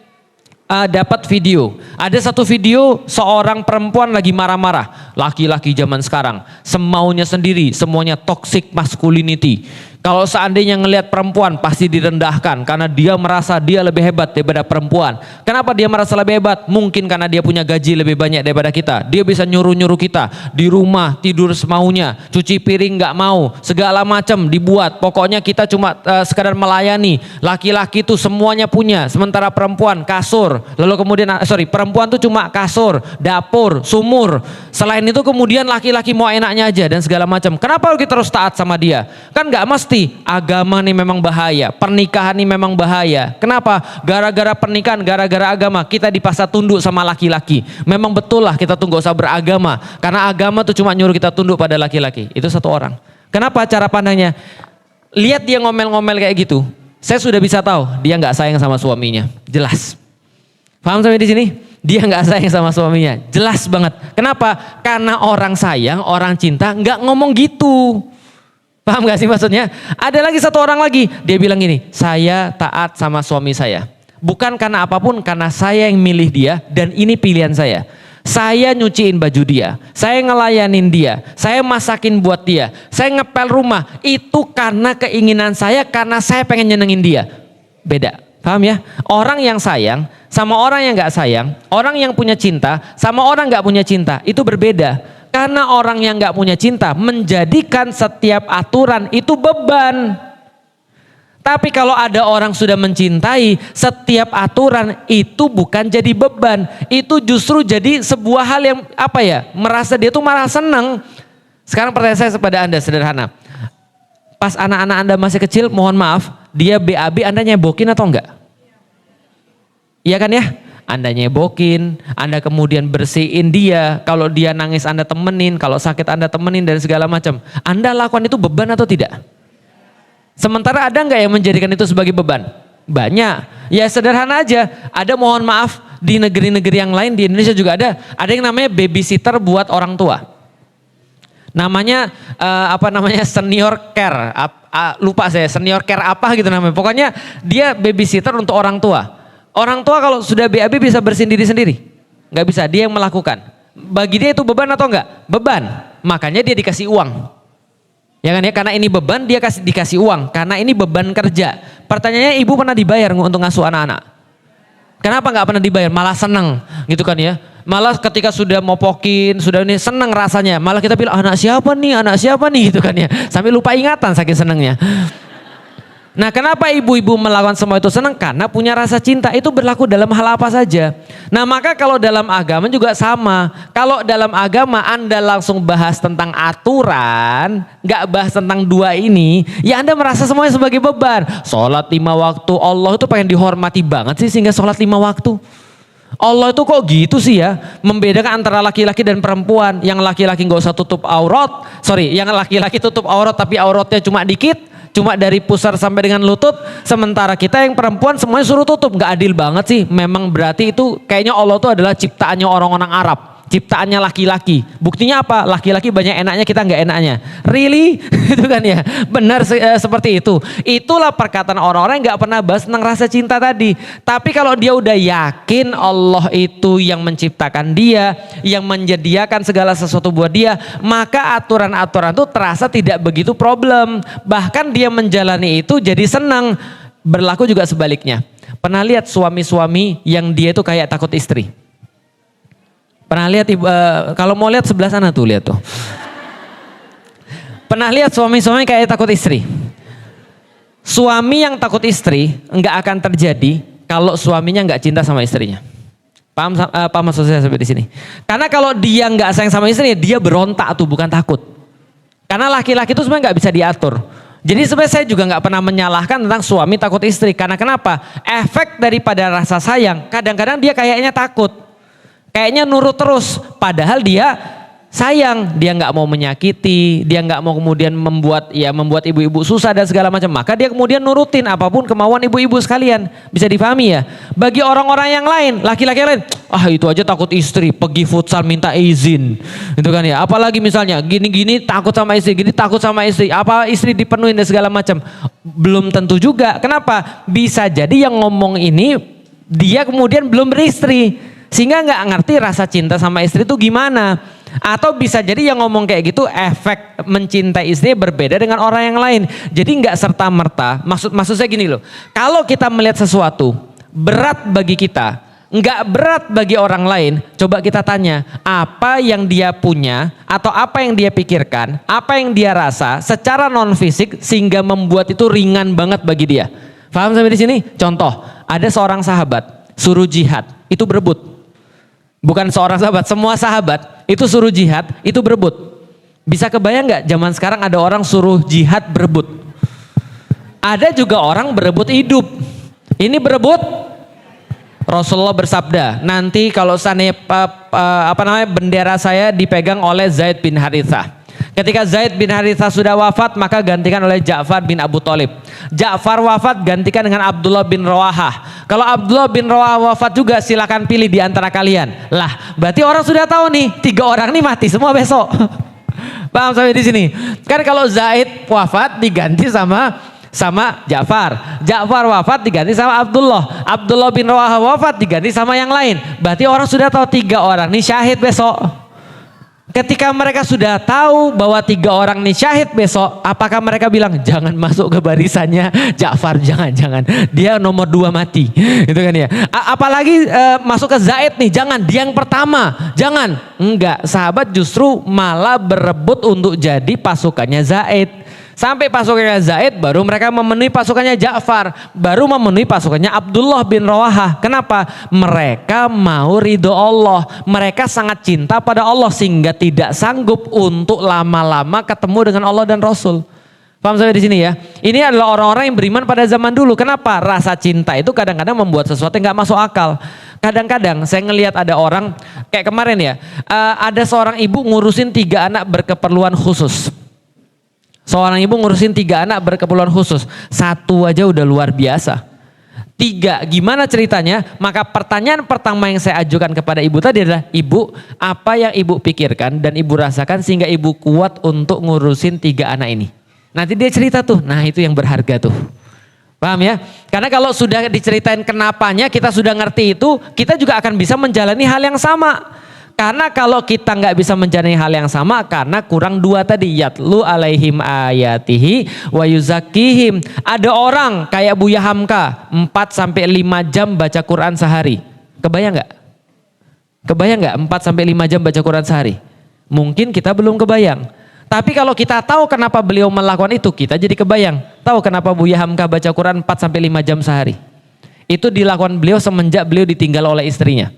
dapat video. Ada satu video seorang perempuan lagi marah-marah. Laki-laki zaman sekarang semaunya sendiri, semuanya toxic masculinity. Kalau seandainya ngelihat perempuan pasti direndahkan karena dia merasa dia lebih hebat daripada perempuan. Kenapa dia merasa lebih hebat? Mungkin karena dia punya gaji lebih banyak daripada kita. Dia bisa nyuruh-nyuruh kita di rumah tidur semaunya, cuci piring nggak mau, segala macam dibuat. Pokoknya kita cuma sekadar melayani. Laki-laki itu semuanya punya, sementara perempuan kasur. Lalu kemudian perempuan tuh cuma kasur, dapur, sumur. Selain itu kemudian laki-laki mau enaknya aja dan segala macam. Kenapa kita terus taat sama dia? Kan nggak mesti. Agama nih memang bahaya, pernikahan nih memang bahaya. Kenapa? Gara-gara pernikahan, gara-gara agama kita dipaksa tunduk sama laki-laki. Memang betul lah kita tuh gak usah beragama, karena agama tuh cuma nyuruh kita tunduk pada laki-laki. Itu satu orang. Kenapa cara pandangnya? Lihat dia ngomel-ngomel kayak gitu, saya sudah bisa tahu dia nggak sayang sama suaminya, jelas. Paham sampai di sini? Dia nggak sayang sama suaminya, jelas banget. Kenapa? Karena orang sayang, orang cinta nggak ngomong gitu. Paham gak sih maksudnya? Ada lagi satu orang lagi, dia bilang gini, saya taat sama suami saya. Bukan karena apapun, karena saya yang milih dia dan ini pilihan saya. Saya nyuciin baju dia, saya ngelayanin dia, saya masakin buat dia, saya ngepel rumah. Itu karena keinginan saya, karena saya pengen nyenengin dia. Beda, paham ya? Orang yang sayang sama orang yang gak sayang, orang yang punya cinta sama orang gak punya cinta, itu berbeda. Karena orang yang gak punya cinta menjadikan setiap aturan itu beban. Tapi kalau ada orang sudah mencintai, setiap aturan itu bukan jadi beban. Itu justru jadi sebuah hal yang apa ya, merasa dia tuh malah senang. Sekarang pertanyaan saya kepada Anda sederhana. Pas anak-anak Anda masih kecil, mohon maaf, dia BAB, Anda nyebokin atau enggak? Iya kan ya? Anda nyebokin, Anda kemudian bersihin dia, kalau dia nangis Anda temenin, kalau sakit Anda temenin dan segala macam. Anda lakukan itu beban atau tidak? Sementara ada nggak yang menjadikan itu sebagai beban? Banyak. Ya sederhana aja, ada mohon maaf di negeri-negeri yang lain, di Indonesia juga ada yang namanya babysitter buat orang tua. Namanya senior care, lupa saya senior care apa gitu namanya. Pokoknya dia babysitter untuk orang tua. Orang tua kalau sudah BAB bisa bersihin diri sendiri? Nggak bisa, dia yang melakukan. Bagi dia itu beban atau enggak? Beban. Makanya dia dikasih uang. Ya kan ya, karena ini beban dia dikasih uang. Karena ini beban kerja. Pertanyaannya, ibu pernah dibayar untuk ngasuh anak-anak? Kenapa nggak pernah dibayar? Malah seneng gitu kan ya. Malah ketika sudah mopokin, sudah ini seneng rasanya. Malah kita bilang anak siapa nih gitu kan ya. Sampai lupa ingatan saking senengnya. Nah, kenapa ibu-ibu melakukan semua itu senang? Karena punya rasa cinta. Itu berlaku dalam hal apa saja. Nah, maka kalau dalam agama juga sama. Kalau dalam agama Anda langsung bahas tentang aturan, nggak bahas tentang 2 ini, ya Anda merasa semuanya sebagai beban. Sholat 5 waktu, Allah itu pengen dihormati banget sih sehingga sholat 5 waktu. Allah itu kok gitu sih ya, membedakan antara laki-laki dan perempuan. Yang laki-laki nggak usah tutup aurat, yang laki-laki tutup aurat tapi auratnya cuma dikit, cuma dari pusar sampai dengan lutut, sementara kita yang perempuan semuanya suruh tutup. Nggak adil banget sih. Memang berarti itu kayaknya Allah itu adalah ciptaannya orang-orang Arab. ciptaannya laki-laki. Buktinya apa? Laki-laki banyak enaknya, kita nggak enaknya. Really? Itu kan ya. Benar seperti itu. Itulah perkataan orang-orang yang nggak pernah bahas tentang rasa cinta tadi. Tapi kalau dia udah yakin Allah itu yang menciptakan dia, yang menyediakan segala sesuatu buat dia, maka aturan-aturan itu terasa tidak begitu problem. Bahkan dia menjalani itu jadi senang. Berlaku juga sebaliknya. Pernah lihat suami-suami yang dia itu kayak takut istri? Pernah lihat kalau mau lihat sebelah sana tuh, lihat tuh. Pernah lihat suami-suami kayak takut istri? Suami yang takut istri nggak akan terjadi kalau suaminya nggak cinta sama istrinya. Paham maksud saya sampai di sini? Karena kalau dia nggak sayang sama istrinya, dia berontak tuh, bukan takut. Karena laki-laki itu sebenarnya nggak bisa diatur. Jadi sebenarnya saya juga nggak pernah menyalahkan tentang suami takut istri. Karena kenapa? Efek daripada rasa sayang, kadang-kadang dia kayaknya takut. Kayaknya nurut terus, padahal dia sayang, dia nggak mau menyakiti, dia nggak mau kemudian membuat ibu-ibu susah dan segala macam. Maka dia kemudian nurutin apapun kemauan ibu-ibu sekalian. Bisa dipahami ya? Bagi orang-orang yang lain, laki-laki yang lain, itu aja takut istri, pergi futsal minta izin, itu kan ya. Apalagi misalnya gini-gini takut sama istri, gini takut sama istri, apa istri dipenuhin dan segala macam. Belum tentu juga. Kenapa? Bisa jadi yang ngomong ini dia kemudian belum beristri. Sehingga nggak ngerti rasa cinta sama istri itu gimana. Atau bisa jadi yang ngomong kayak gitu efek mencintai istri berbeda dengan orang yang lain. Jadi nggak serta merta. Maksud saya gini loh. Kalau kita melihat sesuatu berat bagi kita, nggak berat bagi orang lain, coba kita tanya apa yang dia punya atau apa yang dia pikirkan, apa yang dia rasa secara non fisik sehingga membuat itu ringan banget bagi dia. Paham sampai di sini? Contoh, ada seorang sahabat suruh jihad, itu berebut. Bukan seorang sahabat, semua sahabat itu suruh jihad, itu berebut. Bisa kebayang nggak zaman sekarang ada orang suruh jihad berebut? Ada juga orang berebut hidup. Ini berebut, Rasulullah bersabda, nanti kalau seandainya bendera saya dipegang oleh Zaid bin Harithah. Ketika Zaid bin Harithah sudah wafat, maka gantikan oleh Ja'far bin Abu Thalib. Ja'far wafat, gantikan dengan Abdullah bin Rawahah. Kalau Abdullah bin Rawahah wafat juga, silakan pilih di antara kalian. Lah, berarti orang sudah tahu nih, 3 orang nih mati semua besok. Paham sampai di sini? Kan kalau Zaid wafat diganti sama Ja'far. Ja'far wafat diganti sama Abdullah. Abdullah bin Rawahah wafat diganti sama yang lain. Berarti orang sudah tahu 3 orang nih syahid besok. Ketika mereka sudah tahu bahwa 3 orang nih syahid besok, apakah mereka bilang jangan masuk ke barisannya Ja'far, jangan, dia nomor 2 mati, gitu kan ya? Apalagi masuk ke Zaid nih, jangan, dia yang pertama, jangan. Enggak, sahabat justru malah berebut untuk jadi pasukannya Zaid. Sampai pasukannya Zaid baru mereka memenuhi pasukannya Ja'far, baru memenuhi pasukannya Abdullah bin Rawahah. Kenapa? Mereka mau ridho Allah, mereka sangat cinta pada Allah sehingga tidak sanggup untuk lama-lama ketemu dengan Allah dan Rasul. Paham sampai di sini ya? Ini adalah orang-orang yang beriman pada zaman dulu. Kenapa? Rasa cinta itu kadang-kadang membuat sesuatu yang nggak masuk akal. Kadang-kadang saya ngelihat ada orang kayak kemarin ya, ada seorang ibu ngurusin 3 anak berkeperluan khusus. Seorang ibu ngurusin 3 anak berkeperluan khusus. 1 aja udah luar biasa. 3, gimana ceritanya? Maka pertanyaan pertama yang saya ajukan kepada ibu tadi adalah, ibu, apa yang ibu pikirkan dan ibu rasakan sehingga ibu kuat untuk ngurusin 3 anak ini? Nanti dia cerita tuh, nah itu yang berharga tuh. Paham ya? Karena kalau sudah diceritain kenapanya, kita sudah ngerti itu, kita juga akan bisa menjalani hal yang sama. Karena kalau kita nggak bisa menjalani hal yang sama, karena kurang 2 tadi, yatlu alaihim ayatihi wa yuzakkihim. Ada orang kayak Buya Hamka 4-5 jam baca Quran sehari. Kebayang nggak? Kebayang nggak 4-5 jam baca Quran sehari? Mungkin kita belum kebayang. Tapi kalau kita tahu kenapa beliau melakukan itu, kita jadi kebayang. Tahu kenapa Buya Hamka baca Quran 4-5 jam sehari? Itu dilakukan beliau semenjak beliau ditinggal oleh istrinya.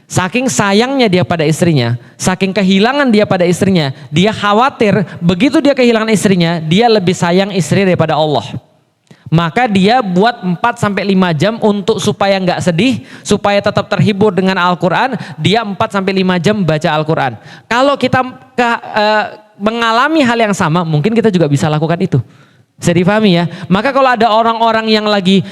Saking sayangnya dia pada istrinya, saking kehilangan dia pada istrinya, dia khawatir begitu dia kehilangan istrinya, dia lebih sayang istri daripada Allah. Maka dia buat 4-5 jam untuk supaya nggak sedih, supaya tetap terhibur dengan Al-Quran, dia 4-5 jam baca Al-Quran. Kalau kita mengalami hal yang sama, mungkin kita juga bisa lakukan itu. Bisa difahami ya. Maka kalau ada orang-orang yang lagi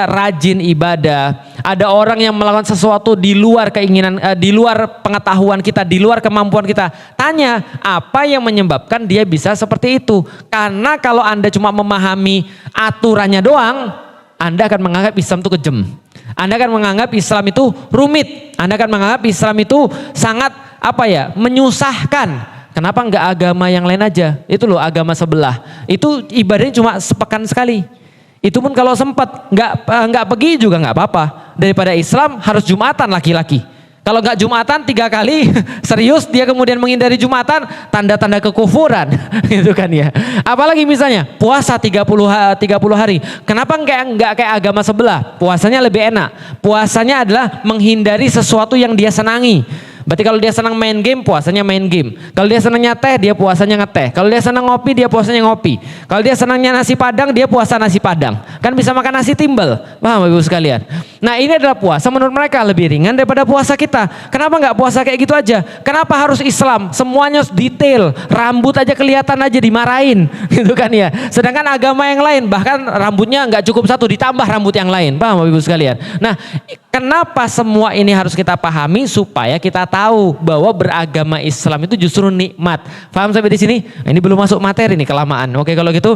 rajin ibadah, ada orang yang melakukan sesuatu di luar keinginan, di luar pengetahuan kita, di luar kemampuan kita, tanya apa yang menyebabkan dia bisa seperti itu. Karena kalau Anda cuma memahami aturannya doang, Anda akan menganggap Islam itu kejam. Anda akan menganggap Islam itu rumit. Anda akan menganggap Islam itu sangat menyusahkan. Kenapa enggak agama yang lain aja? Itu loh agama sebelah. Itu ibadahnya cuma sepekan sekali. Itu pun kalau sempat, enggak pergi juga enggak apa-apa. Daripada Islam harus Jumatan laki-laki. Kalau enggak Jumatan 3 kali, serius dia kemudian menghindari Jumatan, tanda-tanda kekufuran. Gitu kan ya. Apalagi misalnya puasa 30 hari. Kenapa enggak kayak agama sebelah? Puasanya lebih enak. Puasanya adalah menghindari sesuatu yang dia senangi. Berarti kalau dia senang main game, puasanya main game. Kalau dia senang nyateh, dia puasanya ngeteh. Kalau dia senang ngopi, dia puasanya ngopi. Kalau dia senangnya nasi padang, dia puasa nasi padang. Kan bisa makan nasi timbel. Paham Ibu sekalian? Nah ini adalah puasa menurut mereka lebih ringan daripada puasa kita. Kenapa nggak puasa kayak gitu aja? Kenapa harus Islam? Semuanya detail. Rambut aja kelihatan aja dimarahin. Gitu kan ya. Sedangkan agama yang lain, bahkan rambutnya nggak cukup satu, ditambah rambut yang lain. Paham Ibu sekalian? Nah kenapa semua ini harus kita pahami supaya kita tahu bahwa beragama Islam itu justru nikmat. Paham sampai di sini? Ini belum masuk materi nih, kelamaan. Oke kalau gitu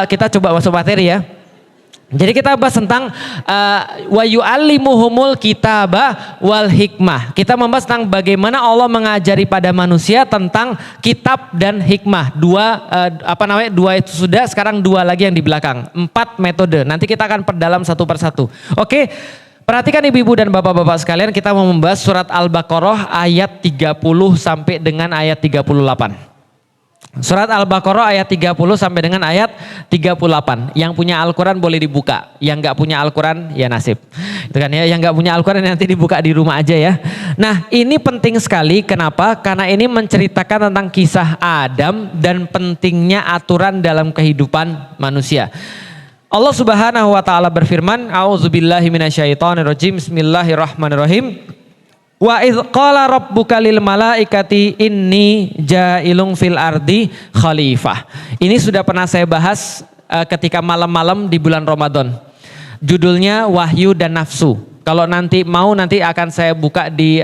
kita coba masuk materi ya. Jadi kita bahas tentang wa yu'allimuhumul kitaba wal hikmah. Kita membahas tentang bagaimana Allah mengajari pada manusia tentang kitab dan hikmah. Dua itu sudah, sekarang 2 lagi yang di belakang. 4 metode. Nanti kita akan perdalam satu persatu. Oke. Perhatikan ibu-ibu dan bapak-bapak sekalian, kita mau membahas surat Al-Baqarah ayat 30 sampai dengan ayat 38. Surat Al-Baqarah ayat 30 sampai dengan ayat 38. Yang punya Al-Quran boleh dibuka, yang nggak punya Al-Quran ya nasib. Itu kan ya, yang nggak punya Al-Quran nanti dibuka di rumah aja ya. Nah ini penting sekali, kenapa? Karena ini menceritakan tentang kisah Adam dan pentingnya aturan dalam kehidupan manusia. Allah Subhanahu wa taala berfirman, A'udzubillahi minasyaitonirrajim. Bismillahirrahmanirrahim. Wa idz qala rabbuka lil malaikati inni ja'ilun fil ardi khalifah. Ini sudah pernah saya bahas ketika malam-malam di bulan Ramadan. Judulnya Wahyu dan Nafsu. Kalau nanti akan saya buka di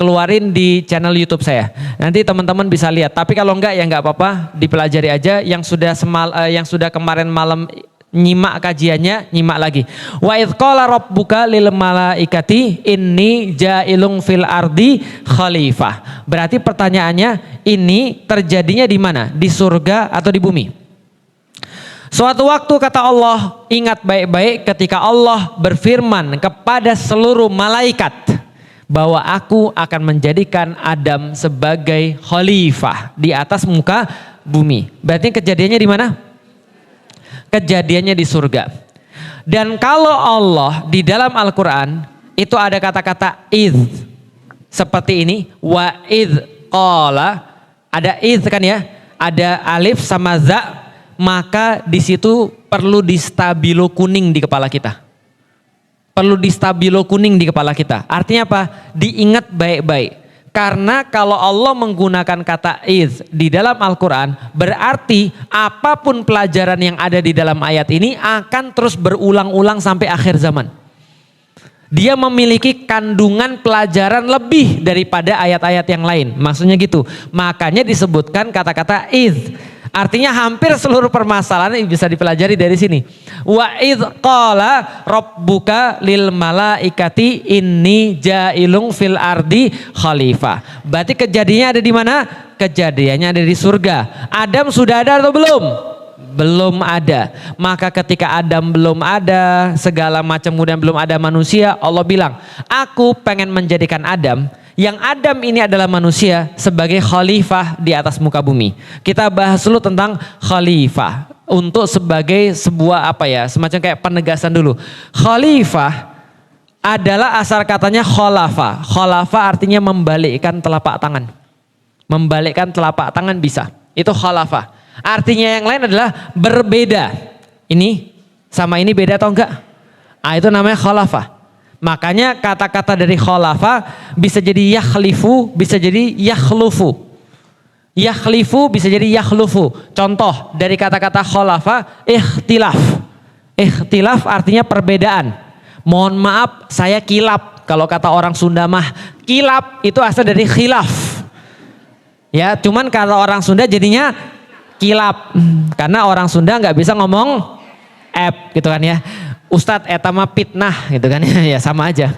keluarin di channel YouTube saya. Nanti teman-teman bisa lihat. Tapi kalau enggak ya enggak apa-apa, dipelajari aja. Yang sudah kemarin malam nyimak kajiannya, nyimak lagi. Wa idz qala rabbuka lil malaikati inni ja'ilun fil ardi khalifah. Berarti pertanyaannya, ini terjadinya di mana? Di surga atau di bumi? Suatu waktu kata Allah, ingat baik-baik ketika Allah berfirman kepada seluruh malaikat bahwa aku akan menjadikan Adam sebagai khalifah di atas muka bumi. Berarti kejadiannya di mana? Kejadiannya di surga. Dan kalau Allah di dalam Al-Quran itu ada kata-kata idz seperti ini, wa idz qala, ada idz kan ya, ada alif sama za. Maka di situ perlu di stabilo kuning di kepala kita. Perlu di stabilo kuning di kepala kita. Artinya apa? Diingat baik-baik. Karena kalau Allah menggunakan kata iz di dalam Al-Quran, berarti apapun pelajaran yang ada di dalam ayat ini akan terus berulang-ulang sampai akhir zaman. Dia memiliki kandungan pelajaran lebih daripada ayat-ayat yang lain. Maksudnya gitu. Makanya disebutkan kata-kata iz. Artinya hampir seluruh permasalahan bisa dipelajari dari sini. Wa idz qala rabbuka lil malaikati inni ja'ilun fil ardi khalifah. Berarti kejadiannya ada di mana? Kejadiannya ada di surga. Adam sudah ada atau belum? Belum ada. Maka ketika Adam belum ada, segala macam kemudian belum ada manusia, Allah bilang, aku pengen menjadikan Adam, yang Adam ini adalah manusia, sebagai khalifah di atas muka bumi. Kita bahas dulu tentang khalifah untuk sebagai sebuah semacam kayak penegasan dulu. Khalifah adalah asal katanya khalafa. Khalafa artinya membalikkan telapak tangan. Membalikkan telapak tangan bisa. Itu khalafah. Artinya yang lain adalah berbeda. Ini sama ini beda atau enggak? Itu namanya khalafah. Makanya kata-kata dari khalafa bisa jadi yakhlifu, bisa jadi yakhlufu. Yakhlifu bisa jadi yakhlufu. Contoh dari kata-kata khalafa, ikhtilaf. Ikhtilaf artinya perbedaan. Mohon maaf saya kilap. Kalau kata orang Sunda mah kilap itu asal dari khilaf. Ya, cuman kata orang Sunda jadinya kilap. Karena orang Sunda nggak bisa ngomong gitu kan ya. Ustadz eta mah fitnah gitu kan ya. Ya sama aja.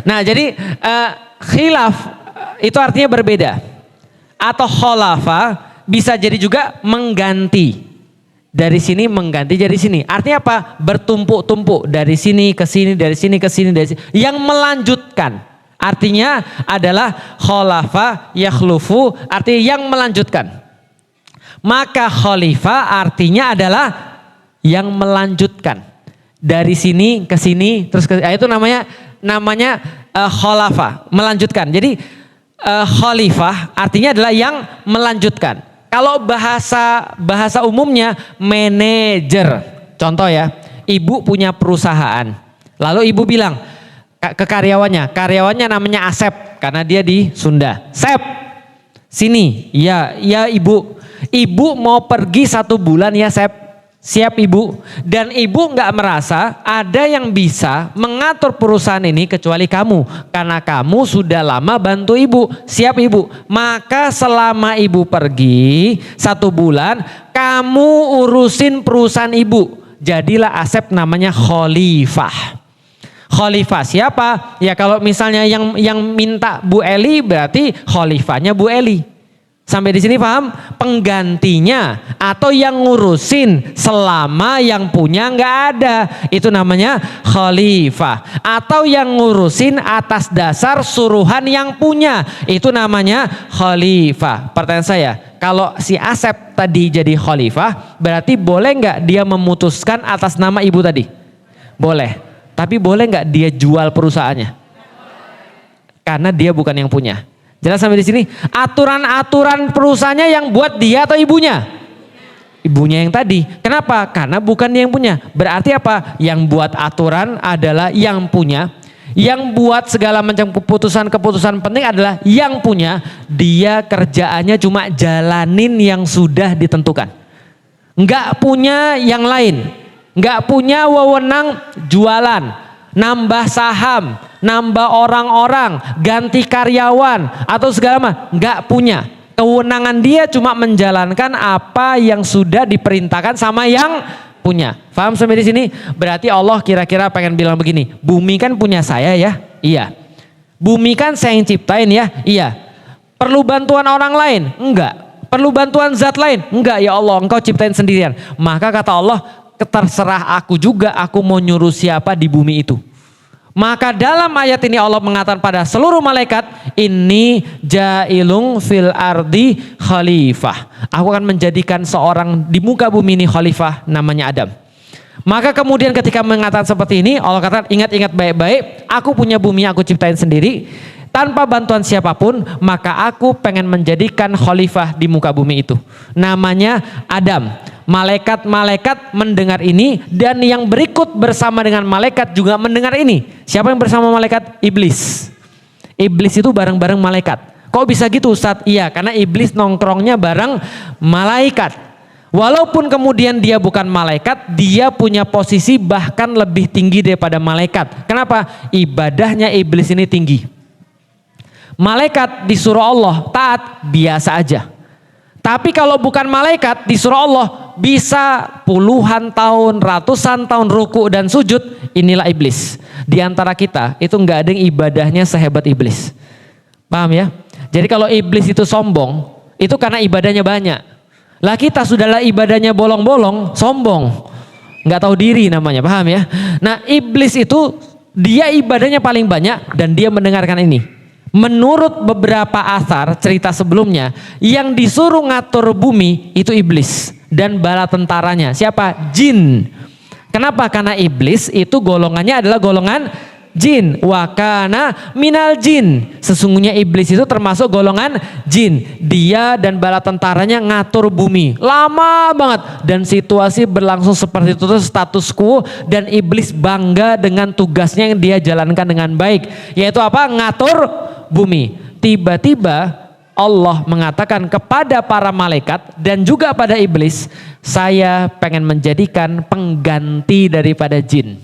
Nah, jadi khilaf itu artinya berbeda. Atau khalafa bisa jadi juga mengganti. Dari sini mengganti dari sini. Artinya apa? Bertumpuk-tumpuk dari sini ke sini, dari sini ke sini, dari sini. Yang melanjutkan. Artinya adalah khalafa yakhlufu, artinya yang melanjutkan. Maka khalifah artinya adalah yang melanjutkan. Dari sini ke sini terus ke, itu namanya khalafa, melanjutkan. Jadi khalifah artinya adalah yang melanjutkan. Kalau bahasa umumnya manajer. Contoh ya, ibu punya perusahaan. Lalu ibu bilang ke karyawannya namanya Asep karena dia di Sunda. Sep, sini. Ya ibu. Ibu mau pergi 1 bulan ya Sep. Siap ibu. Dan ibu nggak merasa ada yang bisa mengatur perusahaan ini kecuali kamu. Karena kamu sudah lama bantu ibu. Siap ibu. Maka selama ibu pergi 1 bulan, kamu urusin perusahaan ibu. Jadilah Asep namanya khalifah. Khalifah siapa? Ya kalau misalnya yang minta Bu Eli berarti khalifahnya Bu Eli. Sampai di sini paham? Penggantinya atau yang ngurusin selama yang punya nggak ada, itu namanya khalifah. Atau yang ngurusin atas dasar suruhan yang punya, itu namanya khalifah. Pertanyaan saya, kalau si Asep tadi jadi khalifah, berarti boleh nggak dia memutuskan atas nama ibu tadi? Boleh. Tapi boleh nggak dia jual perusahaannya? Karena dia bukan yang punya. Jelas sampai di sini? Aturan-aturan perusahaannya yang buat dia atau ibunya? Ibunya yang tadi. Kenapa? Karena bukan dia yang punya. Berarti apa? Yang buat aturan adalah yang punya. Yang buat segala macam keputusan-keputusan penting adalah yang punya. Dia kerjaannya cuma jalanin yang sudah ditentukan. Enggak punya yang lain. Enggak punya wewenang jualan, nambah saham, nambah orang-orang, ganti karyawan atau segala macam, nggak punya. Kewenangan dia cuma menjalankan apa yang sudah diperintahkan sama yang punya. Paham sampai di sini? Berarti Allah kira-kira pengen bilang begini, bumi kan punya saya ya? Iya. Bumi kan saya yang ciptain ya? Iya. Perlu bantuan orang lain? Enggak. Perlu bantuan zat lain? Enggak ya Allah, engkau ciptain sendirian. Maka kata Allah, terserah aku juga, aku mau nyuruh siapa di bumi itu. Maka dalam ayat ini Allah mengatakan pada seluruh malaikat, ini jailung fil ardi khalifah. Aku akan menjadikan seorang di muka bumi ini khalifah, namanya Adam. Maka kemudian ketika mengatakan seperti ini, Allah katakan ingat-ingat baik-baik, aku punya bumi, aku ciptain sendiri. Tanpa bantuan siapapun, maka aku pengen menjadikan khalifah di muka bumi itu. Namanya Adam. Malaikat-malaikat mendengar ini dan yang berikut bersama dengan malaikat juga mendengar ini. Siapa yang bersama malaikat? Iblis. Iblis itu bareng-bareng malaikat. Kok bisa gitu Ustadz? Iya, karena iblis nongkrongnya bareng malaikat. Walaupun kemudian dia bukan malaikat, dia punya posisi bahkan lebih tinggi daripada malaikat. Kenapa? Ibadahnya iblis ini tinggi. Malaikat disuruh Allah taat biasa aja. Tapi kalau bukan malaikat disuruh Allah bisa puluhan tahun, ratusan tahun ruku dan sujud, inilah iblis. Di antara kita itu nggak ada yang ibadahnya sehebat iblis. Paham ya? Jadi kalau iblis itu sombong, itu karena ibadahnya banyak. Lah kita sudahlah ibadahnya bolong-bolong, sombong. Nggak tahu diri namanya, paham ya? Nah iblis itu dia ibadahnya paling banyak dan dia mendengarkan ini. Menurut beberapa asar cerita sebelumnya, yang disuruh ngatur bumi itu iblis dan bala tentaranya. Siapa? Jin. Kenapa? Karena iblis itu golongannya adalah golongan jin. Wa kana minal jin. Sesungguhnya iblis itu termasuk golongan jin. Dia dan bala tentaranya ngatur bumi. Lama banget dan situasi berlangsung seperti itu, status quo, dan iblis bangga dengan tugasnya yang dia jalankan dengan baik. Yaitu apa? Ngatur bumi. Tiba-tiba Allah mengatakan kepada para malaikat dan juga pada iblis, saya pengen menjadikan pengganti daripada jin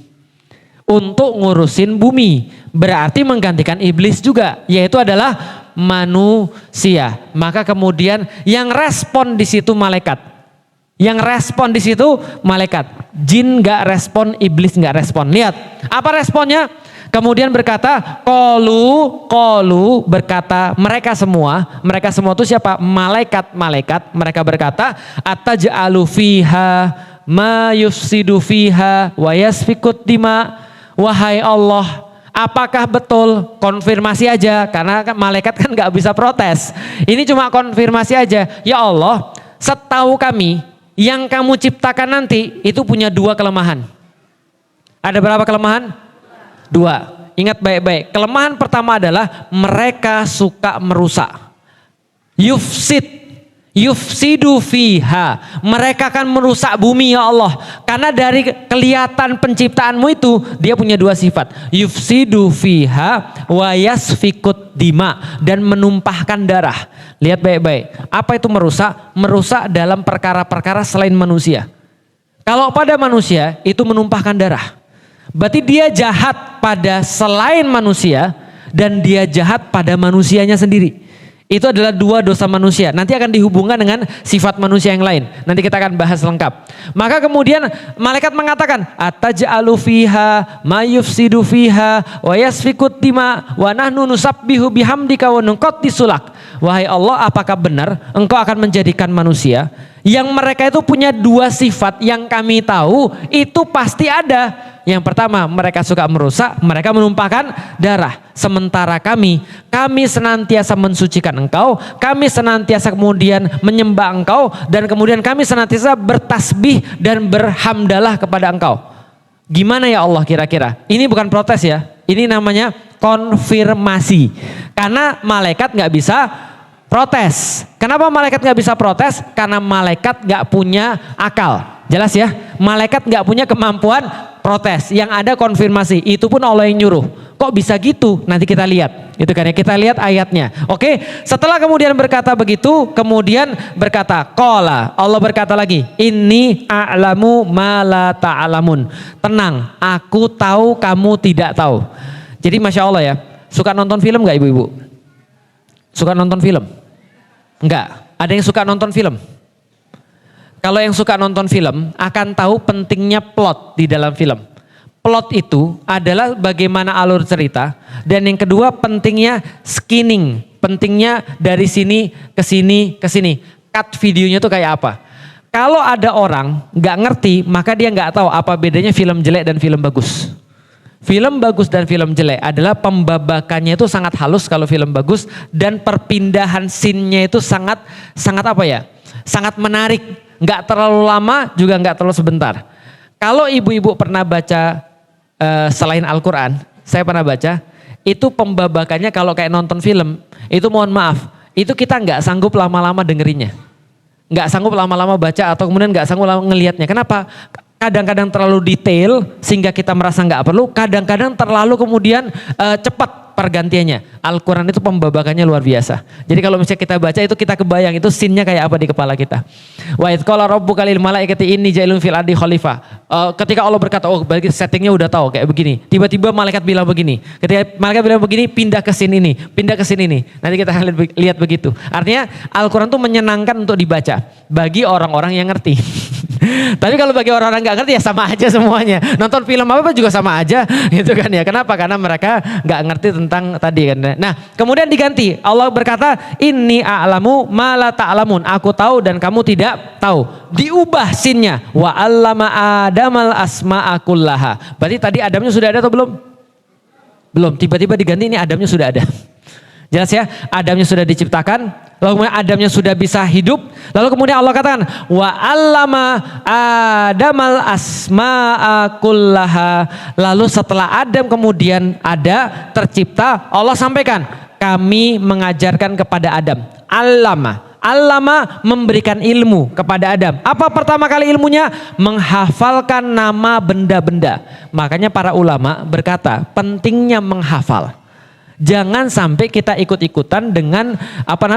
untuk ngurusin bumi, berarti menggantikan iblis juga, yaitu adalah manusia. Maka kemudian yang respon di situ malaikat, yang respon di situ malaikat, jin nggak respon, iblis nggak respon. Lihat apa responnya? Kemudian berkata, qalu berkata mereka semua itu siapa? Malaikat. Mereka berkata, ataj'alu fiha ma yufsidu fiha wa yasfikut dima. Wahai Allah, apakah betul? Konfirmasi aja, karena malaikat kan nggak bisa protes. Ini cuma konfirmasi aja. Ya Allah, setahu kami yang kamu ciptakan nanti itu punya 2 kelemahan. Ada berapa kelemahan? 2. Ingat baik-baik. Kelemahan pertama adalah mereka suka merusak. Yufsidu fiha. Mereka akan merusak bumi ya Allah. Karena dari kelihatan penciptaanmu itu dia punya 2 sifat. Yufsidu fiha wa yasfikut dima, dan menumpahkan darah. Lihat baik-baik. Apa itu merusak? Merusak dalam perkara-perkara selain manusia. Kalau pada manusia itu menumpahkan darah. Berarti dia jahat pada selain manusia dan dia jahat pada manusianya sendiri. Itu adalah 2 dosa manusia. Nanti akan dihubungkan dengan sifat manusia yang lain. Nanti kita akan bahas lengkap. Maka kemudian malaikat mengatakan, ataj'alu fiha ma yufsidu fiha wa yasfikut dima wa nahnu nusabbihu bihamdika wa nuqaddisu lak. Wahai Allah, apakah benar engkau akan menjadikan manusia yang mereka itu punya 2 sifat yang kami tahu itu pasti ada. Yang pertama, mereka suka merusak, mereka menumpahkan darah. Sementara kami senantiasa mensucikan engkau, kami senantiasa kemudian menyembah engkau, dan kemudian kami senantiasa bertasbih dan berhamdalah kepada engkau. Gimana ya Allah kira-kira? Ini bukan protes ya, ini namanya konfirmasi. Karena malaikat nggak bisa protes. Kenapa malaikat nggak bisa protes? Karena malaikat nggak punya akal. Jelas ya, malaikat nggak punya kemampuan protes. Yang ada konfirmasi. Itu pun Allah yang nyuruh. Kok bisa gitu? Nanti kita lihat. Itu kan ya, kita lihat ayatnya. Oke, setelah kemudian berkata begitu, kemudian berkata, qala, Allah berkata lagi, inni a'lamu ma la ta'lamun. Tenang, aku tahu kamu tidak tahu. Jadi Masya Allah ya, suka nonton film nggak ibu-ibu? Suka nonton film? Enggak. Ada yang suka nonton film? Kalau yang suka nonton film akan tahu pentingnya plot di dalam film. Plot itu adalah bagaimana alur cerita, dan yang kedua pentingnya skinning, pentingnya dari sini ke sini ke sini. Cut videonya itu kayak apa? Kalau ada orang nggak ngerti, maka dia nggak tahu apa bedanya film jelek dan film bagus. Film bagus dan film jelek adalah pembabakannya itu sangat halus kalau film bagus, dan perpindahan scene-nya itu sangat apa ya? Sangat menarik. Nggak terlalu lama juga nggak terlalu sebentar. Kalau ibu-ibu pernah baca selain Al-Quran, saya pernah baca, itu pembabakannya kalau kayak nonton film, itu mohon maaf, itu kita nggak sanggup lama-lama dengerinnya. Nggak sanggup lama-lama baca atau kemudian nggak sanggup lama ngelihatnya. Kenapa? Kadang-kadang terlalu detail sehingga kita merasa nggak perlu, kadang-kadang terlalu kemudian cepat pergantiannya. Al-Quran itu pembabakannya luar biasa. Jadi kalau misalnya kita baca itu kita kebayang itu scene-nya kayak apa di kepala kita. Wa idz qala rabbuka lil malaikati inni ja'ilun fil ardi khalifah. Ketika Allah berkata, oh berarti settingnya udah tahu kayak begini. Tiba-tiba malaikat bilang begini. Ketika malaikat bilang begini, pindah ke scene ini, pindah ke scene ini. Nanti kita lihat begitu. Artinya Al-Quran itu menyenangkan untuk dibaca bagi orang-orang yang ngerti. Tapi kalau bagi orang-orang nggak ngerti ya sama aja semuanya. Nonton film apa juga sama aja, gitu kan ya. Kenapa? Karena mereka nggak ngerti tentang tadi kan. Nah, kemudian diganti. Allah berkata, inni a'lamu ma la ta'lamun. Aku tahu dan kamu tidak tahu. Diubah scene-nya. Wa 'allama Adamal asma'a kullaha. Berarti tadi Adamnya sudah ada atau belum? Belum. Tiba-tiba diganti, ini Adamnya sudah ada. Jelas ya, Adamnya sudah diciptakan, lalu kemudian Adamnya sudah bisa hidup, lalu kemudian Allah katakan wa 'allama Adamal asma'a kullaha. Lalu setelah Adam kemudian ada tercipta, Allah sampaikan, kami mengajarkan kepada Adam. Allama memberikan ilmu kepada Adam. Apa pertama kali ilmunya? Menghafalkan nama benda-benda. Makanya para ulama berkata pentingnya menghafal. Jangan sampai kita ikut-ikutan dengan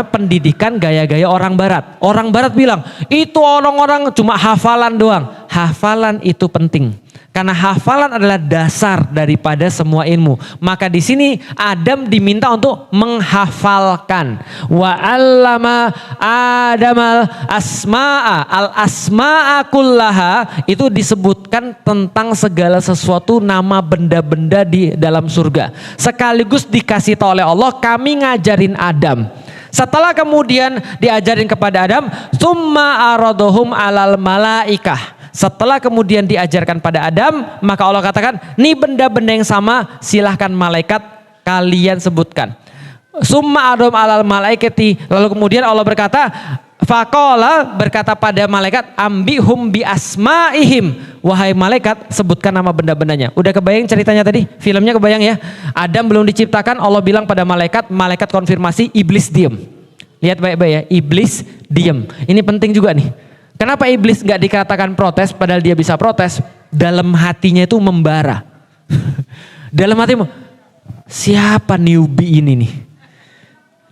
pendidikan gaya-gaya orang barat. Orang barat bilang, itu orang-orang cuma hafalan doang. Hafalan itu penting. Karena hafalan adalah dasar daripada semua ilmu. Maka di sini Adam diminta untuk menghafalkan. Wa 'allama Adamal asma'a, al asma'a kullaha, itu disebutkan tentang segala sesuatu, nama benda-benda di dalam surga. Sekaligus dikasih tahu oleh Allah, kami ngajarin Adam. Setelah kemudian diajarin kepada Adam, summa aradohum alal malaikah. Setelah kemudian diajarkan pada Adam, maka Allah katakan, nih benda-benda yang sama, silahkan malaikat kalian sebutkan. Summa aradhum alal malaikati. Lalu kemudian Allah berkata, faqala, berkata pada malaikat, ambihum bi asmaihim. Wahai malaikat, sebutkan nama benda-bendanya. Udah kebayang ceritanya tadi? Filmnya kebayang ya? Adam belum diciptakan, Allah bilang pada malaikat, malaikat konfirmasi, iblis diem. Lihat baik-baik ya, iblis diem. Ini penting juga nih. Kenapa iblis gak dikatakan protes padahal dia bisa protes? Dalam hatinya itu membara. Dalam hatimu, siapa newbie ini nih?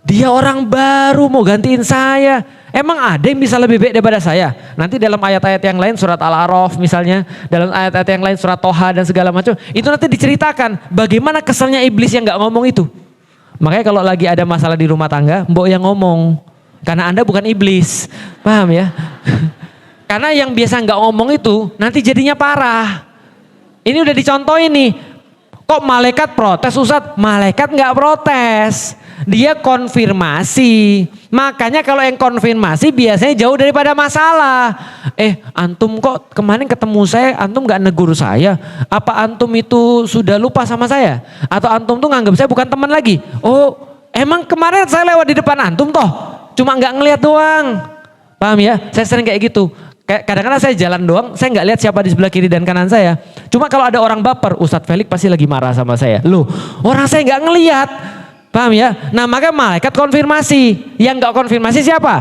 Dia orang baru mau gantiin saya. Emang ada yang bisa lebih baik daripada saya? Nanti dalam ayat-ayat yang lain, surat Al-A'raf misalnya, dalam ayat-ayat yang lain surat Toha dan segala macam, itu nanti diceritakan bagaimana keselnya iblis yang gak ngomong itu. Makanya kalau lagi ada masalah di rumah tangga, mbok yang ngomong. Karena Anda bukan iblis, paham ya? Karena yang biasa nggak ngomong itu nanti jadinya parah. Ini udah dicontohin nih. Kok malaikat protes Ustadz? Malaikat nggak protes, dia konfirmasi. Makanya kalau yang konfirmasi biasanya jauh daripada masalah. Antum kok kemarin ketemu saya, antum nggak negur saya? Apa antum itu sudah lupa sama saya? Atau antum tuh nganggap saya bukan teman lagi? Oh, emang kemarin saya lewat di depan antum toh? Cuma nggak ngelihat doang, paham ya? Saya sering kayak gitu. Kadang-kadang saya jalan doang, saya nggak lihat siapa di sebelah kiri dan kanan saya. Cuma kalau ada orang baper, Ustadz Felix pasti lagi marah sama saya. Loh, orang saya nggak ngelihat, paham ya? Nah maka malaikat konfirmasi, yang nggak konfirmasi siapa?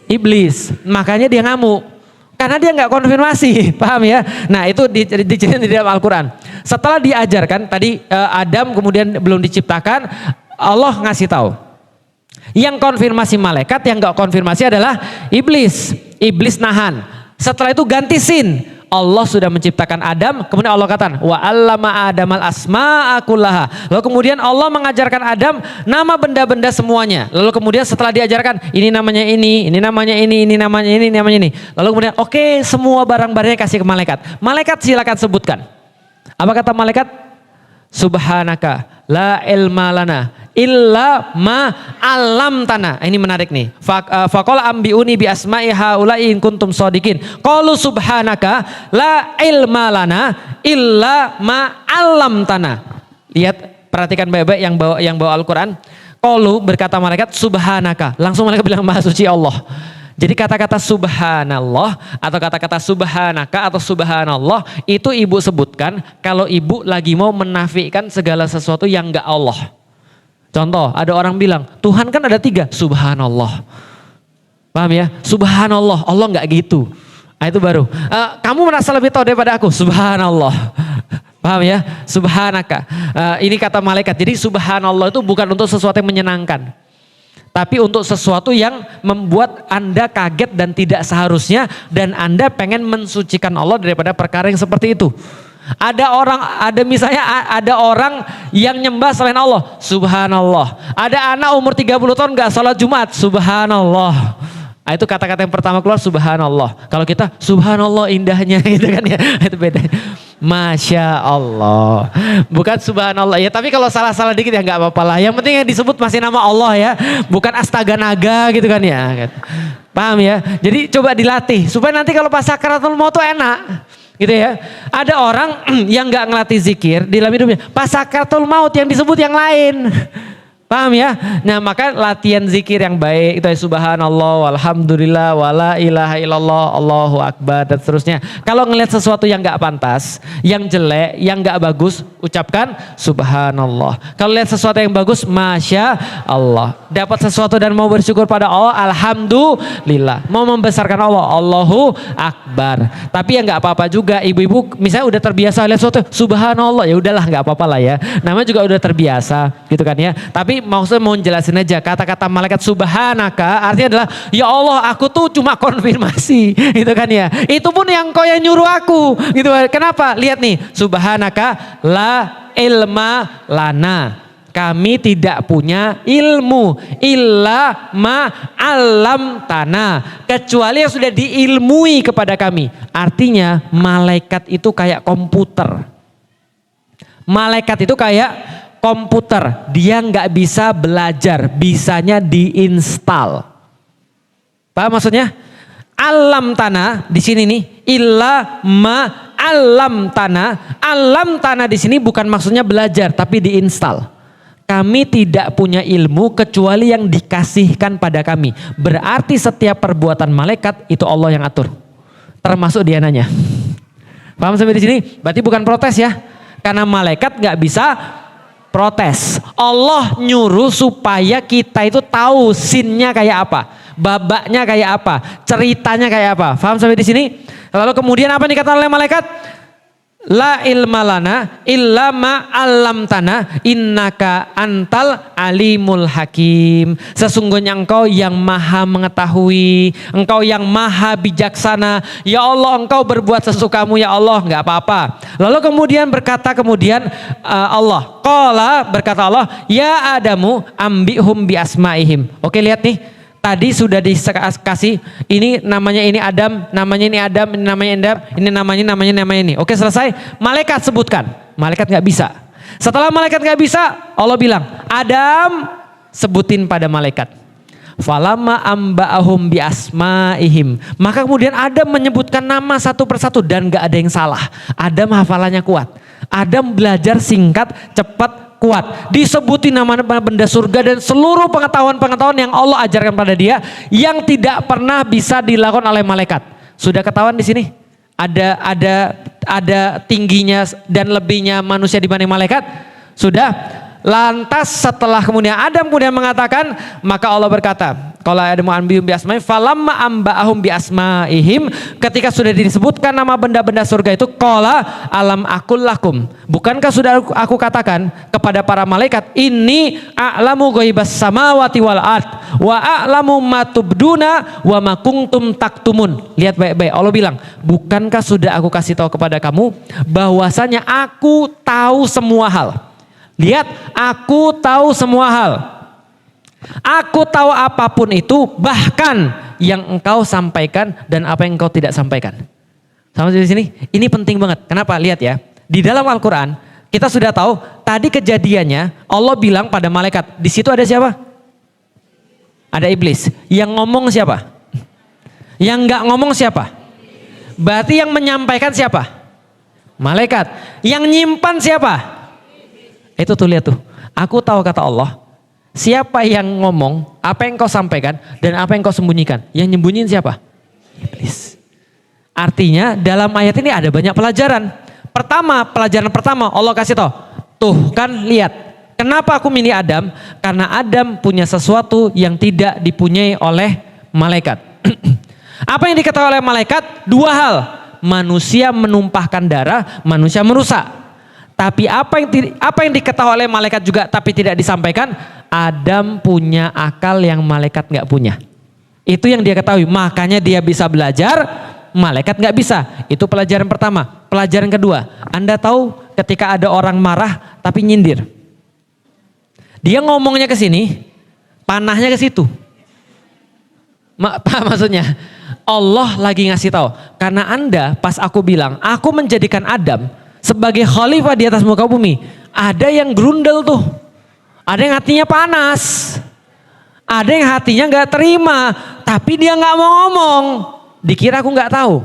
Iblis. Makanya dia ngamuk, karena dia nggak konfirmasi, paham ya? Nah itu diceritain di dalam Al-Quran. Setelah diajarkan tadi Adam kemudian belum diciptakan, Allah ngasih tahu. Yang konfirmasi malaikat, yang gak konfirmasi adalah iblis. Iblis nahan. Setelah itu ganti sin. Allah sudah menciptakan Adam, kemudian Allah katakan, wa 'allama Adamal asma'a kullaha. Lalu kemudian Allah mengajarkan Adam nama benda-benda semuanya. Lalu kemudian setelah diajarkan, ini namanya ini namanya ini namanya ini namanya ini. Lalu kemudian oke, semua barang-barangnya kasih ke malaikat. Malaikat silakan sebutkan. Apa kata malaikat? Subhanaka la ilma lana illa ma alam tanah. Ini menarik nih. Faqala ambiuni bi asma'i haula'i in kuntum shadiqin. Qalu subhanaka la ilma lana illa ma alam tanah. Lihat, perhatikan baik-baik yang bawa Al-Qur'an. Qalu, berkata malaikat, subhanaka. Langsung malaikat bilang maha suci Allah. Jadi kata-kata subhanallah atau kata-kata subhanaka atau subhanallah itu ibu sebutkan kalau ibu lagi mau menafikan segala sesuatu yang enggak Allah. Contoh, ada orang bilang, Tuhan kan ada 3, subhanallah. Paham ya? Subhanallah, Allah enggak gitu. Nah itu baru. Kamu merasa lebih tahu daripada aku, subhanallah. Paham ya? Subhanaka. Ini kata malaikat. Jadi subhanallah itu bukan untuk sesuatu yang menyenangkan. Tapi untuk sesuatu yang membuat Anda kaget dan tidak seharusnya, dan Anda pengen mensucikan Allah daripada perkara yang seperti itu. Ada orang yang nyembah selain Allah, subhanallah. Ada anak umur 30 tahun gak sholat Jumat, subhanallah. Nah, itu kata-kata yang pertama keluar, subhanallah. Kalau kita subhanallah indahnya gitu kan ya, itu beda. Masya Allah, bukan subhanallah ya. Tapi kalau salah-salah dikit ya nggak apa-apa lah. Yang penting yang disebut masih nama Allah ya, bukan astaga naga gitu kan ya. Paham ya? Jadi coba dilatih supaya nanti kalau pas sakaratul maut tuh enak, gitu ya. Ada orang yang nggak ngelatih zikir di dalam hidupnya, pas sakaratul maut yang disebut yang lain. Paham ya? Nah maka latihan zikir yang baik itu ya subhanallah, walhamdulillah, wala ilaha illallah, Allahu akbar dan seterusnya. Kalau ngelihat sesuatu yang gak pantas, yang jelek, yang gak bagus, ucapkan subhanallah. Kalau lihat sesuatu yang bagus, masya Allah. Dapat sesuatu dan mau bersyukur pada Allah, alhamdulillah. Mau membesarkan Allah, Allahu akbar. Tapi ya gak apa-apa juga ibu-ibu misalnya udah terbiasa lihat sesuatu, subhanallah, ya udahlah gak apa-apa lah ya. Namanya juga udah terbiasa gitu kan ya. Tapi maksudnya mau jelasin aja kata-kata malaikat subhanaka artinya adalah ya Allah aku tuh cuma konfirmasi gitu kan ya. Itu pun yang kau yang nyuruh aku gitu. Kenapa? Lihat nih subhanaka la ilma lana. Kami tidak punya ilmu illa ma alam tanah kecuali yang sudah diilmui kepada kami. Artinya malaikat itu kayak komputer. Malaikat itu kayak komputer, dia nggak bisa belajar, bisanya diinstal. Paham maksudnya? Alam tanah di sini nih, illa ma alam tanah. Alam tanah di sini bukan maksudnya belajar, tapi diinstal. Kami tidak punya ilmu kecuali yang dikasihkan pada kami. Berarti setiap perbuatan malaikat itu Allah yang atur, termasuk dia nanya. Paham sampai di sini? Berarti bukan protes ya, karena malaikat nggak bisa protes. Allah nyuruh supaya kita itu tahu scene-nya kayak apa, babaknya kayak apa, ceritanya kayak apa. Paham sampai di sini? Lalu kemudian apa yang dikatakan oleh malaikat? La ilma lana illa ma 'allamtana innaka antal alimul hakim. Sesungguhnya engkau yang maha mengetahui, engkau yang maha bijaksana. Ya Allah engkau berbuat sesukamu ya Allah, enggak apa-apa. Lalu kemudian berkata Allah, qala berkata Allah, ya Adamu ambihum bi asmaihim. Oke lihat nih. Tadi sudah dikasih ini namanya ini Adam, namanya ini Adam, ini namanya Adam, ini namanya ini. Oke selesai. Malaikat sebutkan. Malaikat nggak bisa. Setelah malaikat nggak bisa, Allah bilang, Adam sebutin pada malaikat. Falamma amba'ahum bi asmaihim. Maka kemudian Adam menyebutkan nama satu persatu dan nggak ada yang salah. Adam hafalannya kuat. Adam belajar singkat, cepat, kuat. Disebutin nama-nama benda surga dan seluruh pengetahuan-pengetahuan yang Allah ajarkan pada dia yang tidak pernah bisa dilakukan oleh malaikat. Sudah ketahuan di sini? Ada tingginya dan lebihnya manusia dibanding malaikat? Sudah. Lantas setelah kemudian Adam kemudian mengatakan, maka Allah berkata, kalau Adam anbihum bi asmaihim falamma amba'ahum bi asmaihim, ketika sudah disebutkan nama benda-benda surga itu, qala alam aqul lakum, bukankah sudah aku katakan kepada para malaikat, ini a'lamu ghaibas samawati wal ard wa a'lamu ma tubduna wa ma kuntum taktumun. Lihat baik-baik, Allah bilang, bukankah sudah aku kasih tahu kepada kamu bahwasanya aku tahu semua hal. Lihat, aku tahu semua hal. Aku tahu apapun itu, bahkan yang engkau sampaikan dan apa yang engkau tidak sampaikan. Sama di sini, ini penting banget. Kenapa? Lihat ya. Di dalam Al-Qur'an, kita sudah tahu tadi kejadiannya Allah bilang pada malaikat, di situ ada siapa? Ada iblis. Yang ngomong siapa? Yang enggak ngomong siapa? Berarti yang menyampaikan siapa? Malaikat. Yang nyimpan siapa? Itu tuh lihat tuh. Aku tahu kata Allah. Siapa yang ngomong, apa yang kau sampaikan, dan apa yang kau sembunyikan. Yang nyembunyiin siapa? Iblis. Artinya dalam ayat ini ada banyak pelajaran. Pelajaran pertama Allah kasih tahu. Tuh kan lihat. Kenapa aku milih Adam? Karena Adam punya sesuatu yang tidak dipunyai oleh malaikat. Apa yang diketahui oleh malaikat? Dua hal. Manusia menumpahkan darah, manusia merusak. Tapi apa yang diketahui oleh malaikat juga tapi tidak disampaikan, Adam punya akal yang malaikat nggak punya. Itu yang dia ketahui, makanya dia bisa belajar, malaikat nggak bisa. Itu pelajaran pertama. Pelajaran kedua, Anda tahu ketika ada orang marah tapi nyindir. Dia ngomongnya ke sini, panahnya ke situ. Maksudnya Allah lagi ngasih tahu, karena Anda pas aku bilang, aku menjadikan Adam sebagai khalifah di atas muka bumi, ada yang grundel tuh, ada yang hatinya panas, ada yang hatinya nggak terima, tapi dia nggak mau ngomong, dikira aku nggak tahu.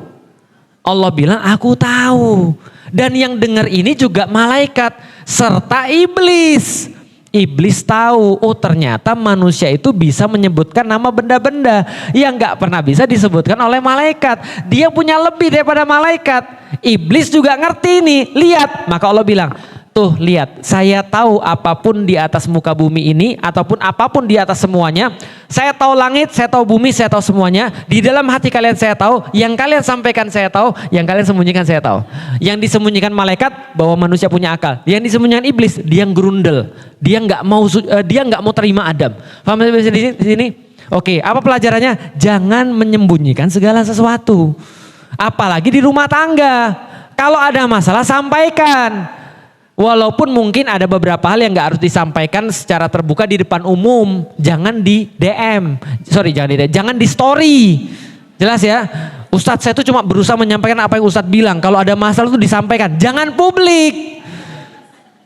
Allah bilang aku tahu, dan yang dengar ini juga malaikat serta iblis. Iblis tahu, oh ternyata manusia itu bisa menyebutkan nama benda-benda yang gak pernah bisa disebutkan oleh malaikat. Dia punya lebih daripada malaikat. Iblis juga ngerti nih, lihat. Maka Allah bilang, tuh lihat, saya tahu apapun di atas muka bumi ini, ataupun apapun di atas semuanya. Saya tahu langit, saya tahu bumi, saya tahu semuanya. Di dalam hati kalian saya tahu, yang kalian sampaikan saya tahu, yang kalian sembunyikan saya tahu. Yang disembunyikan malaikat bahwa manusia punya akal. Yang disembunyikan iblis, dia gerundel. Dia nggak mau terima Adam. Paham di sini? Oke, apa pelajarannya? Jangan menyembunyikan segala sesuatu. Apalagi di rumah tangga. Kalau ada masalah sampaikan. Walaupun mungkin ada beberapa hal yang nggak harus disampaikan secara terbuka di depan umum, jangan di DM, jangan di story, jelas ya. Ustadz saya tuh cuma berusaha menyampaikan apa yang Ustadz bilang. Kalau ada masalah tuh disampaikan, jangan publik.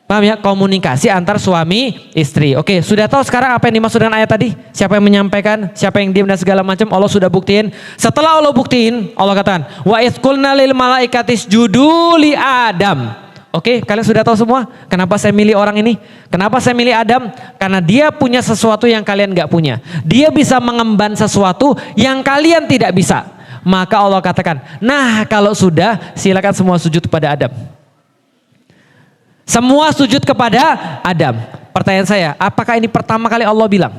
Paham ya? Komunikasi antar suami istri. Oke, sudah tahu sekarang apa yang dimaksud dengan ayat tadi? Siapa yang menyampaikan, siapa yang diam dan segala macam. Allah sudah buktiin. Setelah Allah buktiin, Allah katakan, wa idz qulna lil malaikati isjudu li Adam. Oke, kalian sudah tahu semua kenapa saya milih orang ini? Kenapa saya milih Adam? Karena dia punya sesuatu yang kalian gak punya. Dia bisa mengemban sesuatu yang kalian tidak bisa. Maka Allah katakan, nah kalau sudah silakan semua sujud kepada Adam. Semua sujud kepada Adam. Pertanyaan saya, apakah ini pertama kali Allah bilang?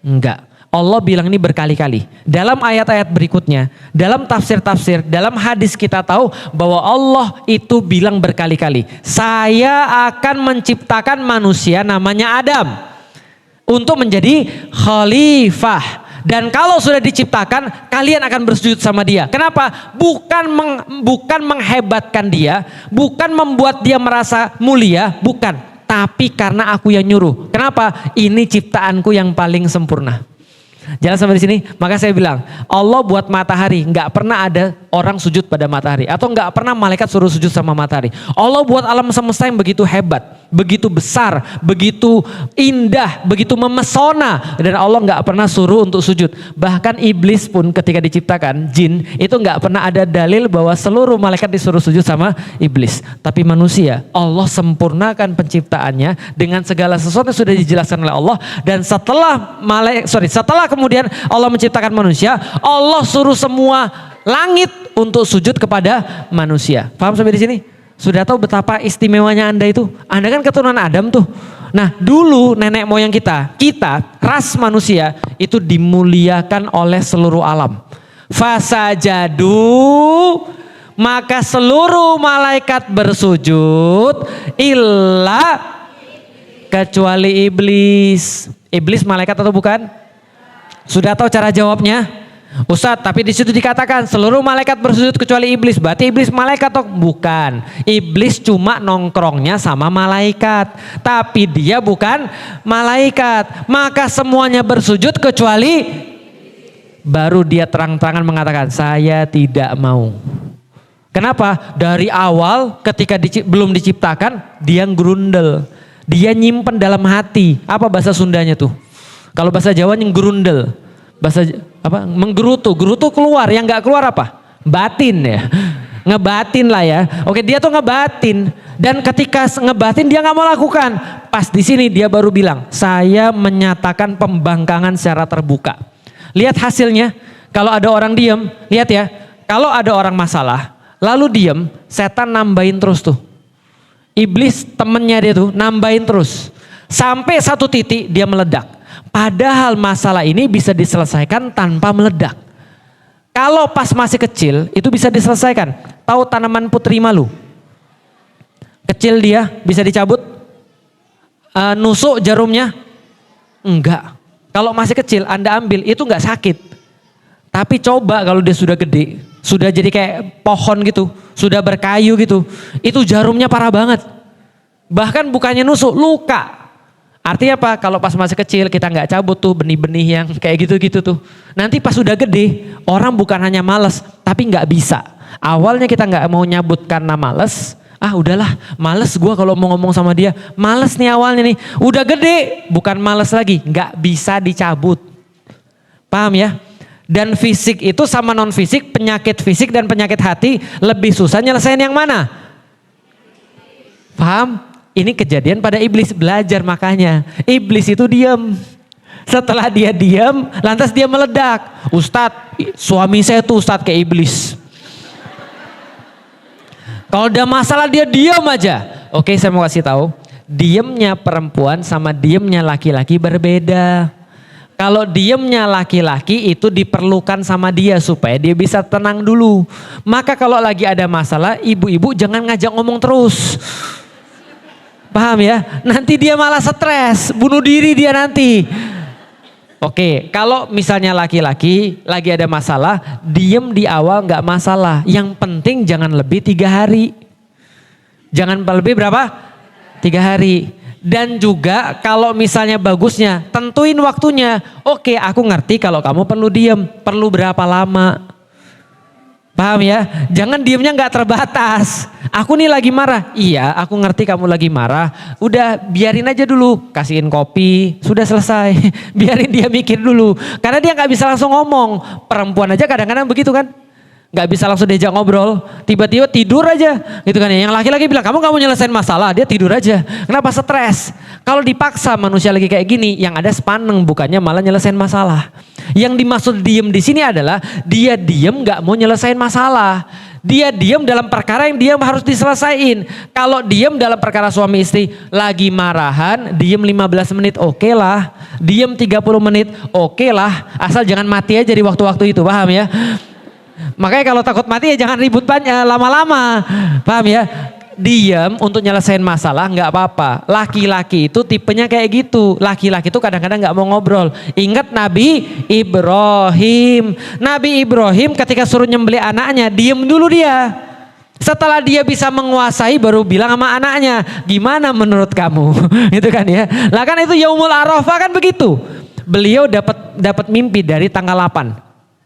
Enggak. Allah bilang ini berkali-kali. Dalam ayat-ayat berikutnya, dalam tafsir-tafsir, dalam hadis kita tahu bahwa Allah itu bilang berkali-kali, saya akan menciptakan manusia namanya Adam untuk menjadi khalifah. Dan kalau sudah diciptakan, kalian akan bersujud sama dia. Kenapa? Bukan menghebatkan dia, bukan membuat dia merasa mulia, bukan. Tapi karena aku yang nyuruh. Kenapa? Ini ciptaanku yang paling sempurna. Jalan sampai di sini, maka saya bilang Allah buat matahari, nggak pernah ada orang sujud pada matahari atau nggak pernah malaikat suruh sujud sama matahari. Allah buat alam semesta yang begitu hebat, begitu besar, begitu indah, begitu memesona, dan Allah nggak pernah suruh untuk sujud. Bahkan iblis pun ketika diciptakan, jin itu nggak pernah ada dalil bahwa seluruh malaikat disuruh sujud sama iblis. Tapi manusia, Allah sempurnakan penciptaannya dengan segala sesuatu yang sudah dijelaskan oleh Allah. Dan setelah kemudian Allah menciptakan manusia, Allah suruh semua langit untuk sujud kepada manusia. Paham sampai di sini? Sudah tahu betapa istimewanya Anda itu? Anda kan keturunan Adam tuh. Nah, dulu nenek moyang kita ras manusia itu dimuliakan oleh seluruh alam. Fasajadu, maka seluruh malaikat bersujud illa kecuali iblis. Iblis malaikat atau bukan? Sudah tahu cara jawabnya? Ustadz, tapi di situ dikatakan seluruh malaikat bersujud kecuali iblis. Berarti iblis malaikat atau bukan? Iblis cuma nongkrongnya sama malaikat, tapi dia bukan malaikat. Maka semuanya bersujud kecuali, baru dia terang-terangan mengatakan saya tidak mau. Kenapa? Dari awal ketika belum diciptakan dia gerundel. Dia nyimpen dalam hati. Apa bahasa Sundanya tuh? Kalau bahasa Jawa gerundel. Bahasa apa? Menggerutu. Gerutu keluar, yang nggak keluar apa? Batin ya. Ngebatin lah ya. Oke, dia tuh ngebatin. Dan ketika ngebatin dia nggak mau lakukan. Pas di sini dia baru bilang, saya menyatakan pembangkangan secara terbuka. Lihat hasilnya. Kalau ada orang diem, lihat ya. Kalau ada orang masalah, lalu diem, setan nambahin terus tuh. Iblis temennya dia tuh nambahin terus. Sampai satu titik dia meledak. Padahal masalah ini bisa diselesaikan tanpa meledak. Kalau pas masih kecil itu bisa diselesaikan. Tahu tanaman putri malu? Kecil dia bisa dicabut. Nusuk jarumnya? Enggak. Kalau masih kecil Anda ambil itu enggak sakit. Tapi coba kalau dia sudah gede, sudah jadi kayak pohon gitu, sudah berkayu gitu, itu jarumnya parah banget. Bahkan bukannya nusuk, luka. Artinya apa? Kalau pas masih kecil kita nggak cabut tuh benih-benih yang kayak gitu-gitu tuh. Nanti pas sudah gede, orang bukan hanya malas, tapi nggak bisa. Awalnya kita nggak mau nyabut karena malas. Udahlah, males gue kalau mau ngomong sama dia. Males nih awalnya nih. Udah gede, bukan males lagi, nggak bisa dicabut. Paham ya? Dan fisik itu sama non fisik, penyakit fisik dan penyakit hati lebih susah nyelesain yang mana? Paham? Ini kejadian pada iblis, belajar makanya. Iblis itu diam. Setelah dia diam, lantas dia meledak. Ustadz, suami saya tuh Ustadz kayak iblis. Kalau ada masalah dia diam aja. Oke, saya mau kasih tahu. Diamnya perempuan sama diamnya laki-laki berbeda. Kalau diamnya laki-laki itu diperlukan sama dia supaya dia bisa tenang dulu. Maka kalau lagi ada masalah, ibu-ibu jangan ngajak ngomong terus. Paham ya? Nanti dia malah stres, bunuh diri dia nanti. Oke, kalau misalnya laki-laki lagi ada masalah, diem di awal nggak masalah. Yang penting jangan lebih 3 hari. Jangan lebih berapa? 3 hari. Dan juga kalau misalnya bagusnya, tentuin waktunya. Oke, aku ngerti kalau kamu perlu diem. Perlu berapa lama? Paham ya? Jangan diemnya nggak terbatas. Aku nih lagi marah. Iya, aku ngerti kamu lagi marah. Udah biarin aja dulu. Kasihin kopi. Sudah selesai. Biarin dia mikir dulu. Karena dia nggak bisa langsung ngomong. Perempuan aja kadang-kadang begitu kan. Nggak bisa langsung diajak ngobrol. Tiba-tiba tidur aja. Gitu kan ya. Yang laki-laki bilang kamu nggak mau nyelesain masalah. Dia tidur aja. Kenapa? Stres. Kalau dipaksa manusia lagi kayak gini. Yang ada sepaneng bukannya malah nyelesain masalah. Yang dimaksud diem di sini adalah dia diem nggak mau nyelesain masalah. Dia diem dalam perkara yang dia harus diselesain. Kalau diem dalam perkara suami istri lagi marahan, diem 15 menit oke lah. Diem 30 menit oke lah. Asal jangan mati aja di waktu-waktu itu, paham ya? Makanya kalau takut mati ya jangan ribut banyak lama-lama. Paham ya? Diam untuk nyelesain masalah nggak apa-apa. Laki-laki itu tipenya kayak gitu. Laki-laki itu kadang-kadang nggak mau ngobrol. Ingat Nabi Ibrahim. Nabi Ibrahim ketika suruh nyembelih anaknya, diem dulu dia. Setelah dia bisa menguasai baru bilang sama anaknya, gimana menurut kamu? Itu kan ya. Lah kan itu Yaumul Arafah kan begitu. Beliau dapat mimpi dari tanggal 8.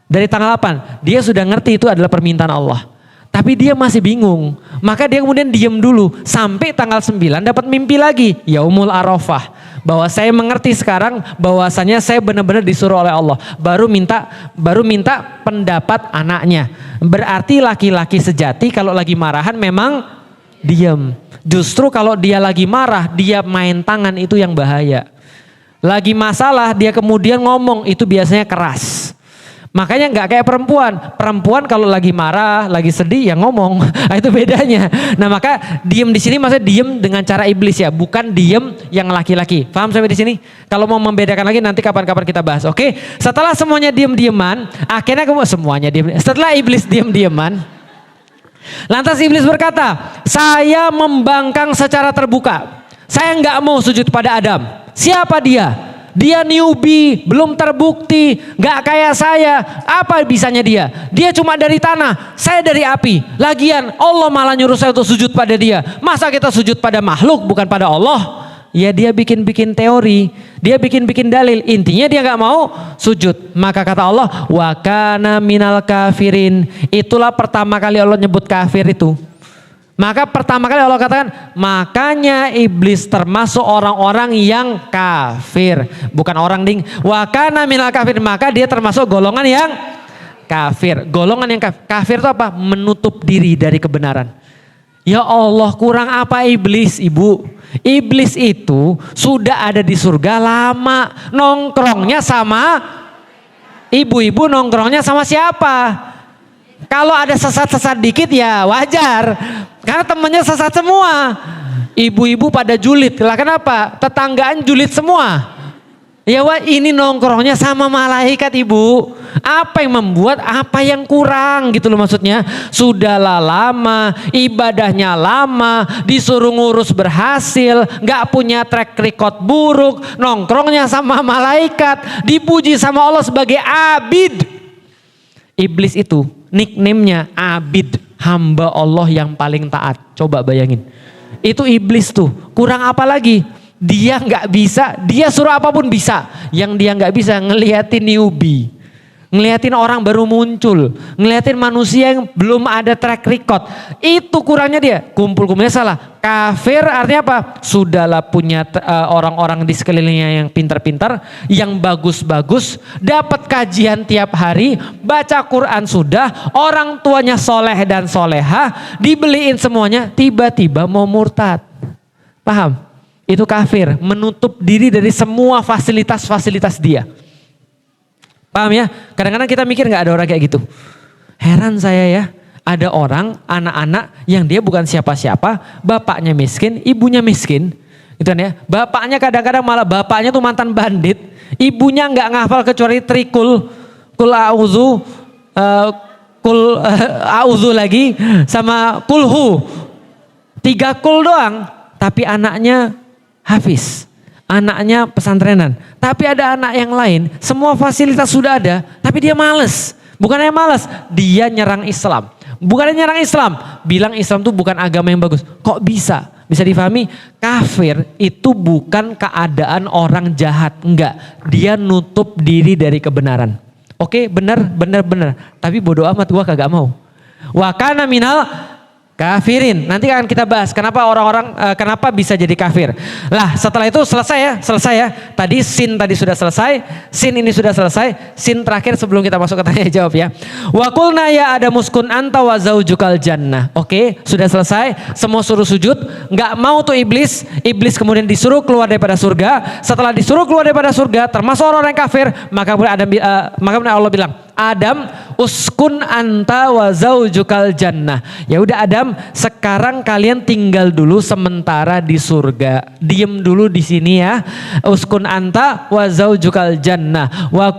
Dari tanggal 8 dia sudah ngerti itu adalah permintaan Allah. Tapi dia masih bingung. Maka dia kemudian diam dulu. Sampai tanggal 9 dapat mimpi lagi. Yaumul Arafah. Bahwa saya mengerti sekarang bahwasanya saya benar-benar disuruh oleh Allah. Baru minta pendapat anaknya. Berarti laki-laki sejati kalau lagi marahan memang diam. Justru kalau dia lagi marah, dia main tangan itu yang bahaya. Lagi masalah dia kemudian ngomong itu biasanya keras. Makanya nggak kayak perempuan. Perempuan kalau lagi marah, lagi sedih ya ngomong. Nah, itu bedanya. Nah maka diem di sini maksudnya diem dengan cara iblis ya, bukan diem yang laki-laki. Paham sampai di sini? Kalau mau membedakan lagi nanti kapan-kapan kita bahas. Oke? Setelah semuanya diem-dieman, akhirnya semuanya diem. Setelah iblis diem-dieman, lantas iblis berkata, saya membangkang secara terbuka. Saya nggak mau sujud pada Adam. Siapa dia? Dia newbie, belum terbukti, gak kayak saya. Apa bisanya dia? Dia cuma dari tanah, saya dari api. Lagian Allah malah nyuruh saya untuk sujud pada dia. Masa kita sujud pada makhluk bukan pada Allah? Ya dia bikin-bikin teori, dia bikin-bikin dalil. Intinya dia gak mau sujud. Maka kata Allah, wa kana minal kafirin. Itulah pertama kali Allah nyebut kafir itu. Maka pertama kali Allah katakan, makanya iblis termasuk orang-orang yang kafir. Bukan orang ding. Wa kana minal kafir. Maka dia termasuk golongan yang kafir. Golongan yang kafir itu apa? Menutup diri dari kebenaran. Ya Allah, kurang apa iblis, ibu? Iblis itu sudah ada di surga lama. Nongkrongnya sama ibu-ibu, nongkrongnya sama siapa? Kalau ada sesat-sesat dikit ya wajar. Karena temannya sesat semua. Ibu-ibu pada julid. Lah kenapa? Tetanggaan julid semua. Ya wah ini nongkrongnya sama malaikat ibu. Apa yang membuat apa yang kurang gitu loh maksudnya. Sudahlah lama, ibadahnya lama, disuruh ngurus berhasil, gak punya track record buruk, nongkrongnya sama malaikat, dipuji sama Allah sebagai abid. Iblis itu nickname-nya abid, hamba Allah yang paling taat. Coba bayangin. Itu iblis tuh, kurang apa lagi? Dia nggak bisa, dia suruh apapun bisa. Yang dia nggak bisa ngeliatin newbie, ngeliatin orang baru muncul, ngeliatin manusia yang belum ada track record. Itu kurangnya dia. Kumpul-kumpulnya salah. Kafir artinya apa? Sudahlah punya orang-orang di sekelilingnya yang pintar-pintar, yang bagus-bagus, dapat kajian tiap hari, baca Quran sudah, orang tuanya soleh dan soleha, dibeliin semuanya, tiba-tiba mau murtad. Paham? Itu kafir, menutup diri dari semua fasilitas-fasilitas dia. Paham ya? Kadang-kadang kita mikir nggak ada orang kayak gitu. Heran saya ya, ada orang, anak-anak yang dia bukan siapa-siapa, bapaknya miskin, ibunya miskin. Gitu kan ya. Bapaknya kadang-kadang malah bapaknya tuh mantan bandit, ibunya nggak ngafal kecuali trikul, kul auzu, auzu lagi sama kulhu. 3 kul doang, tapi anaknya hafiz, anaknya pesantrenan. Tapi ada anak yang lain, semua fasilitas sudah ada, tapi dia males. Bukannya males, dia nyerang Islam. Bukannya nyerang Islam, bilang Islam itu bukan agama yang bagus. Kok bisa? Bisa difahami? Kafir itu bukan keadaan orang jahat, enggak. Dia nutup diri dari kebenaran. Oke, benar. Tapi bodoh amat, gua kagak mau. Wa kana minal kafirin. Nanti akan kita bahas kenapa orang-orang kenapa bisa jadi kafir. Lah setelah itu selesai ya. Tadi sin tadi sudah selesai, sin ini sudah selesai, sin terakhir sebelum kita masuk ke tanya jawab ya. Wa qulna ya Adam uskun anta wa zaujukal jannah. Oke, sudah selesai. Semua suruh sujud, nggak mau tuh iblis. Iblis kemudian disuruh keluar daripada surga. Setelah disuruh keluar daripada surga, termasuk orang yang kafir, maka kemudian Allah bilang, Adam uskun anta wa zaujukal jannah. Ya udah Adam, sekarang kalian tinggal dulu sementara di surga. Diem dulu di sini ya. Uskun anta wa zaujukal jannah. Wa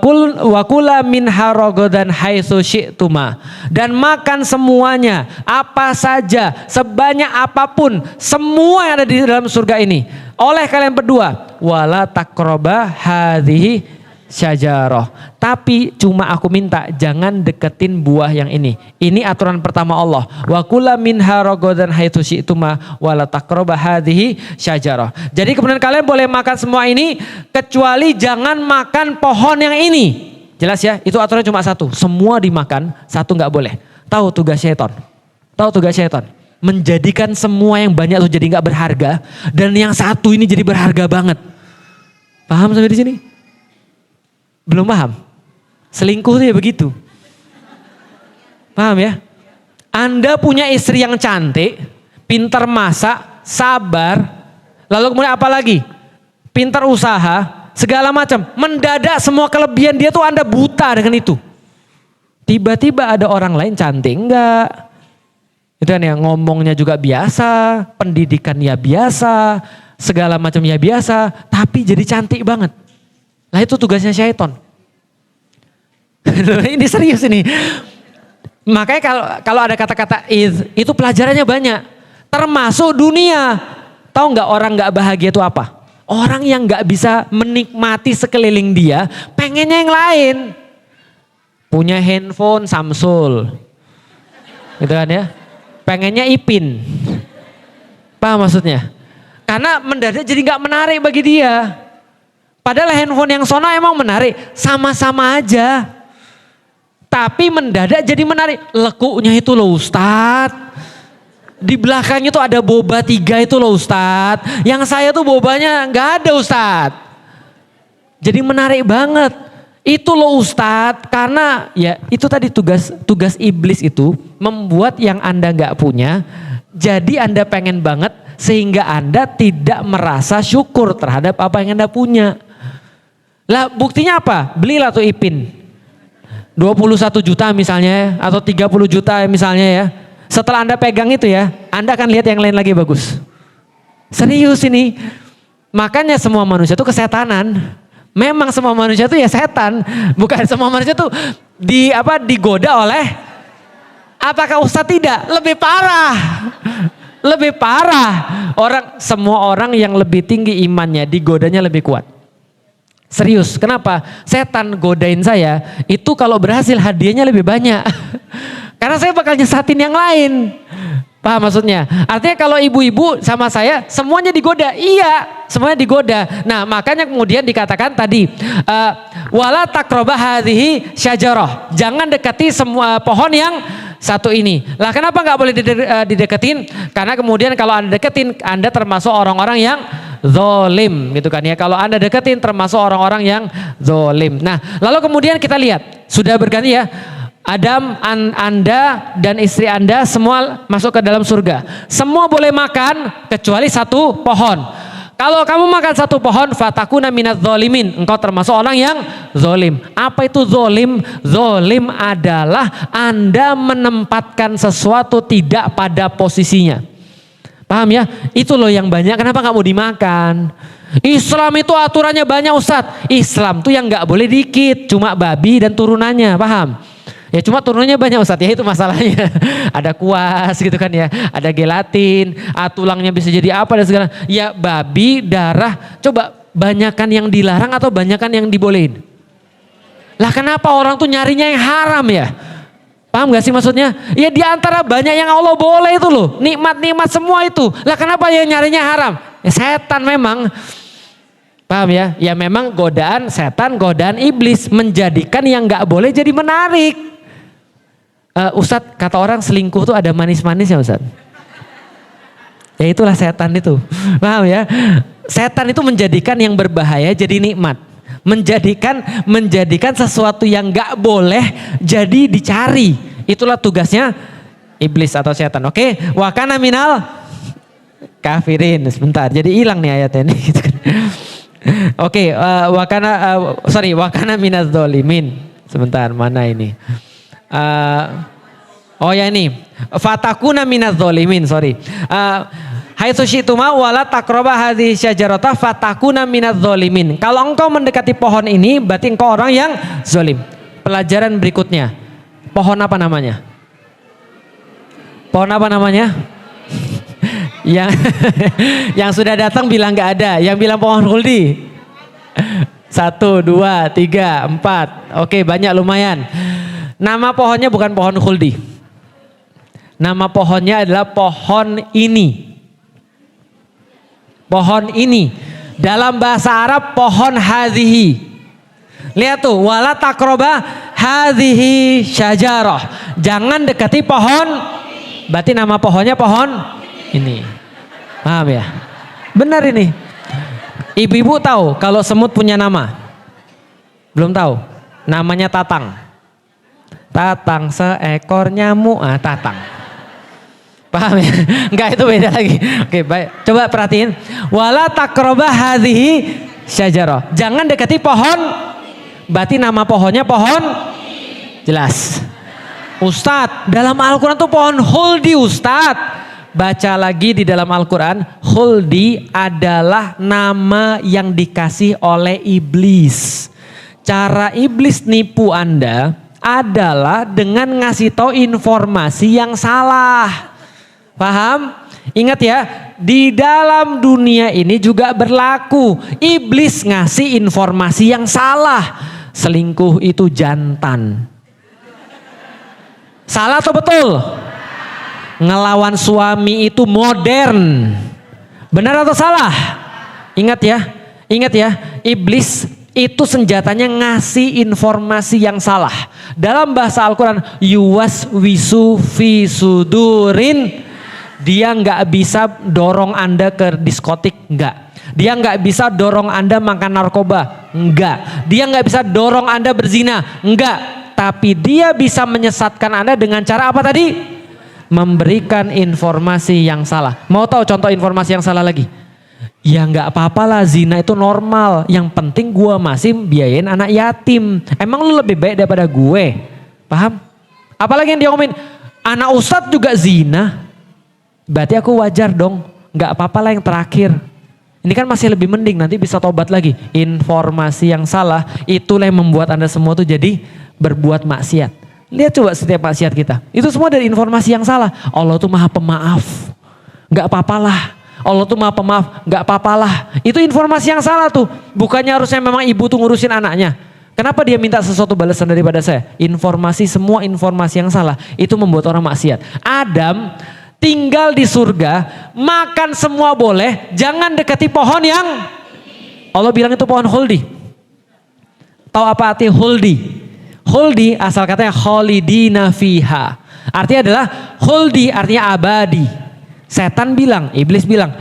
kula minha ragadan haitsu syi'tuma. Dan makan semuanya, apa saja, sebanyak apapun, semua yang ada di dalam surga ini. Oleh kalian berdua, wala taqraba hadhihi syajarah. Tapi cuma aku minta jangan deketin buah yang ini. Ini aturan pertama Allah. Wa kula minha ragadan haitsu syi'tuma wa la taqrabu hadhihi syajarah. Jadi kemudian kalian boleh makan semua ini kecuali jangan makan pohon yang ini. Jelas ya? Itu aturan cuma satu. Semua dimakan, satu nggak boleh. Tahu tugas syaitan? Tahu tugas syaitan? Menjadikan semua yang banyak tuh jadi nggak berharga dan yang satu ini jadi berharga banget. Paham sampai di sini? Belum paham? Selingkuh tuh ya begitu. Paham ya? Anda punya istri yang cantik, pintar masak, sabar, lalu kemudian apa lagi? Pintar usaha, segala macam. Mendadak semua kelebihan dia tuh Anda buta dengan itu. Tiba-tiba ada orang lain cantik enggak? Itu kan ya, ngomongnya juga biasa, pendidikan ya biasa, segala macam ya biasa, tapi jadi cantik banget. Nah itu tugasnya syaitan. Ini serius ini. Makanya kalau ada kata-kata itu pelajarannya banyak. Termasuk dunia. Tahu nggak orang nggak bahagia itu apa? Orang yang nggak bisa menikmati sekeliling dia, pengennya yang lain. Punya handphone Samsung, gitu kan ya? Pengennya Ipin. Paham maksudnya? Karena mendadak jadi nggak menarik bagi dia. Padahal handphone yang sono emang menarik, sama-sama aja. Tapi mendadak jadi menarik. Lekuknya itu loh Ustadz. Di belakangnya tuh ada boba 3 itu loh Ustadz. Yang saya tuh bobanya nggak ada Ustadz. Jadi menarik banget. Itu loh Ustadz. Karena ya itu tadi tugas iblis itu membuat yang Anda nggak punya. Jadi Anda pengen banget sehingga Anda tidak merasa syukur terhadap apa yang Anda punya. Lah buktinya apa? Belilah tuh Ipin. 21 juta misalnya atau 30 juta misalnya ya. Setelah Anda pegang itu ya, Anda akan lihat yang lain lagi bagus. Serius ini. Makanya semua manusia itu kesetanan. Memang semua manusia itu ya setan. Bukan semua manusia itu digoda oleh. Apakah Ustadz tidak? Lebih parah. Lebih parah. Semua orang yang lebih tinggi imannya digodanya lebih kuat. Serius, kenapa? Setan godain saya, itu kalau berhasil hadiahnya lebih banyak. Karena saya bakal nyesatin yang lain. Paham maksudnya? Artinya kalau ibu-ibu sama saya semuanya digoda. Iya, semuanya digoda. Nah makanya kemudian dikatakan tadi, wala taqraba hadhihi syajarah. Jangan dekati semua pohon yang satu ini. Lah kenapa nggak boleh dideketin? Karena kemudian kalau Anda deketin, Anda termasuk orang-orang yang zolim gitu kan ya. Kalau Anda deketin termasuk orang-orang yang zolim. Nah lalu kemudian kita lihat, sudah berganti ya. Adam, Anda dan istri Anda semua masuk ke dalam surga. Semua boleh makan kecuali satu pohon. Kalau kamu makan satu pohon, fatakuna minadz zalimin, engkau termasuk orang yang zolim. Apa itu zolim? Zolim adalah Anda menempatkan sesuatu tidak pada posisinya. Paham ya? Itu loh yang banyak, kenapa nggak mau dimakan? Islam itu aturannya banyak Ustadz. Islam tuh yang nggak boleh dikit, cuma babi dan turunannya, paham? Ya cuma turunannya banyak Ustadz, ya itu masalahnya. Ada kuas gitu kan ya, ada gelatin, tulangnya bisa jadi apa dan segala. Ya babi, darah, coba banyakan yang dilarang atau banyakan yang dibolehin? Lah kenapa orang tuh nyarinya yang haram ya? Paham gak sih maksudnya? Ya diantara banyak yang Allah boleh itu loh, nikmat-nikmat semua itu. Lah kenapa yang nyarinya haram? Ya setan memang. Paham ya? Ya memang godaan setan, godaan iblis menjadikan yang gak boleh jadi menarik. Ustadz, kata orang selingkuh tuh ada manis-manisnya Ustadz. Ya itulah setan itu. Paham ya? Setan itu menjadikan yang berbahaya jadi nikmat. Menjadikan sesuatu yang gak boleh jadi dicari. Itulah tugasnya iblis atau setan. Oke, wa kana minal kafirin. Sebentar, jadi hilang nih ayatnya ini. Oke, wa kana minaz zalimin. Sebentar, mana ini? Oh ya ini, fatakuna minaz zalimin, sorry. Haitsu syi'tuma wala taqraba hadhihi syajarata fatakuna minaz zalimin. Kalau engkau mendekati pohon ini berarti engkau orang yang zalim. Pelajaran berikutnya. Pohon apa namanya? Pohon apa namanya? yang sudah datang bilang nggak ada, yang bilang pohon khuldi. 1, 2, 3, 4. Oke, banyak lumayan. Nama pohonnya bukan pohon khuldi. Nama pohonnya adalah pohon ini. Pohon ini. Dalam bahasa Arab pohon hadhihi. Lihat tuh, wala taqroba hadhihi syajarah. Jangan dekati pohon. Berarti nama pohonnya pohon ini. Paham ya? Benar ini. Ibu-ibu tahu kalau semut punya nama? Belum tahu? Namanya tatang. Tatang seekor nyamuk, tatang. Paham ya? Enggak, itu beda lagi. Oke, baik. Coba perhatiin. Wala taqraba hadhihi syajarah. Jangan dekati pohon. Berarti nama pohonnya pohon jelas. Ustadz, dalam Al-Quran tuh pohon khuldi Ustadz. Baca lagi di dalam Al-Quran, khuldi adalah nama yang dikasih oleh iblis. Cara iblis nipu Anda adalah dengan ngasih tahu informasi yang salah. Paham? Ingat ya, di dalam dunia ini juga berlaku. Iblis ngasih informasi yang salah. Selingkuh itu jantan. Salah atau betul? Ngelawan suami itu modern. Benar atau salah? Ingat ya, iblis itu senjatanya ngasih informasi yang salah. Dalam bahasa Al-Quran, yuwaswisu fi sudurin. Dia nggak bisa dorong Anda ke diskotik, nggak. Dia nggak bisa dorong Anda makan narkoba, nggak. Dia nggak bisa dorong Anda berzina, nggak. Tapi dia bisa menyesatkan Anda dengan cara apa tadi? Memberikan informasi yang salah. Mau tahu contoh informasi yang salah lagi? Ya nggak apa-apa lah, zina itu normal. Yang penting gue masih biayain anak yatim. Emang lu lebih baik daripada gue? Paham? Apalagi yang dia ngomongin, anak ustadz juga zina. Berarti aku wajar dong. Nggak apa-apa lah yang terakhir. Ini kan masih lebih mending, nanti bisa tobat lagi. Informasi yang salah, itulah yang membuat Anda semua tuh jadi berbuat maksiat. Lihat coba setiap maksiat kita. Itu semua dari informasi yang salah. Allah tuh maha pemaaf. Nggak apa-apalah. Allah tuh maha pemaaf, gak apa-apalah. Itu informasi yang salah tuh. Bukannya harusnya memang ibu tuh ngurusin anaknya. Kenapa dia minta sesuatu balasan daripada saya? Semua informasi yang salah. Itu membuat orang maksiat. Adam tinggal di surga, makan semua boleh, jangan dekati pohon yang Allah bilang itu pohon khuldi. Tahu apa arti khuldi? Khuldi asal katanya khalidina fiha. Artinya adalah khuldi, artinya abadi. Setan bilang, iblis bilang,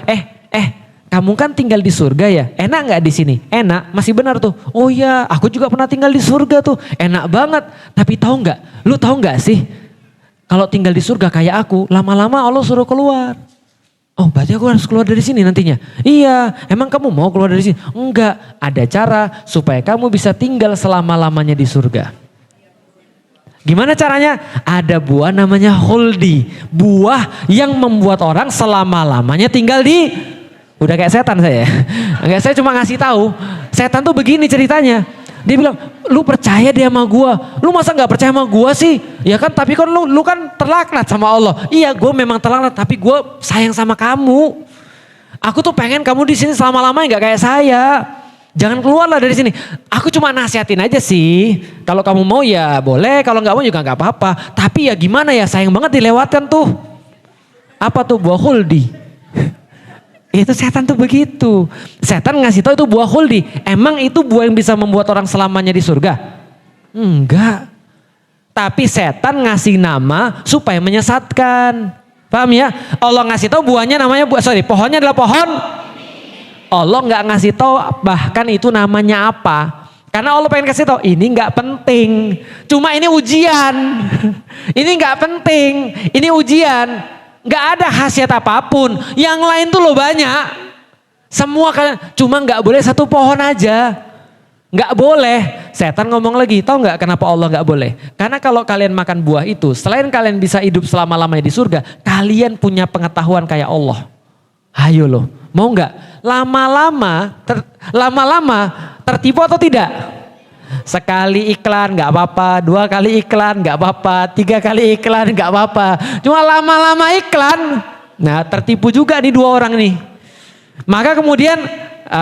kamu kan tinggal di surga ya, enak nggak di sini? Enak, masih benar tuh. Oh iya, aku juga pernah tinggal di surga tuh, enak banget. Tapi tahu nggak? Lu tahu nggak sih? Kalau tinggal di surga kayak aku, lama-lama Allah suruh keluar. Oh berarti aku harus keluar dari sini nantinya? Iya, emang kamu mau keluar dari sini? Enggak, ada cara supaya kamu bisa tinggal selama-lamanya di surga. Gimana caranya? Ada buah namanya khuldi. Buah yang membuat orang selama-lamanya tinggal di... Udah kayak setan saya. Enggak, saya cuma ngasih tahu. Setan tuh begini ceritanya. Dia bilang, lu percaya dia sama gua? Lu masa gak percaya sama gua sih? Ya kan, tapi kan lu kan terlaknat sama Allah. Iya, gua memang terlaknat, tapi gua sayang sama kamu. Aku tuh pengen kamu di sini selama-lamanya gak kayak saya. Jangan keluarlah dari sini. Aku cuma nasihatin aja sih. Kalau kamu mau ya boleh, kalau gak mau juga gak apa-apa. Tapi ya gimana ya, sayang banget dilewatkan tuh. Apa tuh buah khuldi? Itu setan tuh begitu. Setan ngasih tahu itu buah khuldi. Emang itu buah yang bisa membuat orang selamanya di surga? Enggak. Tapi setan ngasih nama supaya menyesatkan. Paham ya? Allah ngasih tahu buahnya namanya pohonnya adalah pohon. Allah nggak ngasih tahu bahkan itu namanya apa. Karena Allah pengen kasih tahu ini nggak penting. Cuma ini ujian. Ini nggak penting. Ini ujian. Nggak ada khasiat apapun. Yang lain tuh loh banyak. Semua kalian cuma nggak boleh satu pohon aja. Nggak boleh. Setan ngomong lagi, tahu nggak kenapa Allah nggak boleh? Karena kalau kalian makan buah itu, selain kalian bisa hidup selama-lamanya di surga, kalian punya pengetahuan kayak Allah. Ayo loh, mau nggak? Lama-lama tertipu atau tidak? Sekali iklan gak apa-apa, 2 kali iklan gak apa-apa, 3 kali iklan gak apa-apa. Cuma lama-lama iklan, nah tertipu juga nih 2 orang nih. Maka kemudian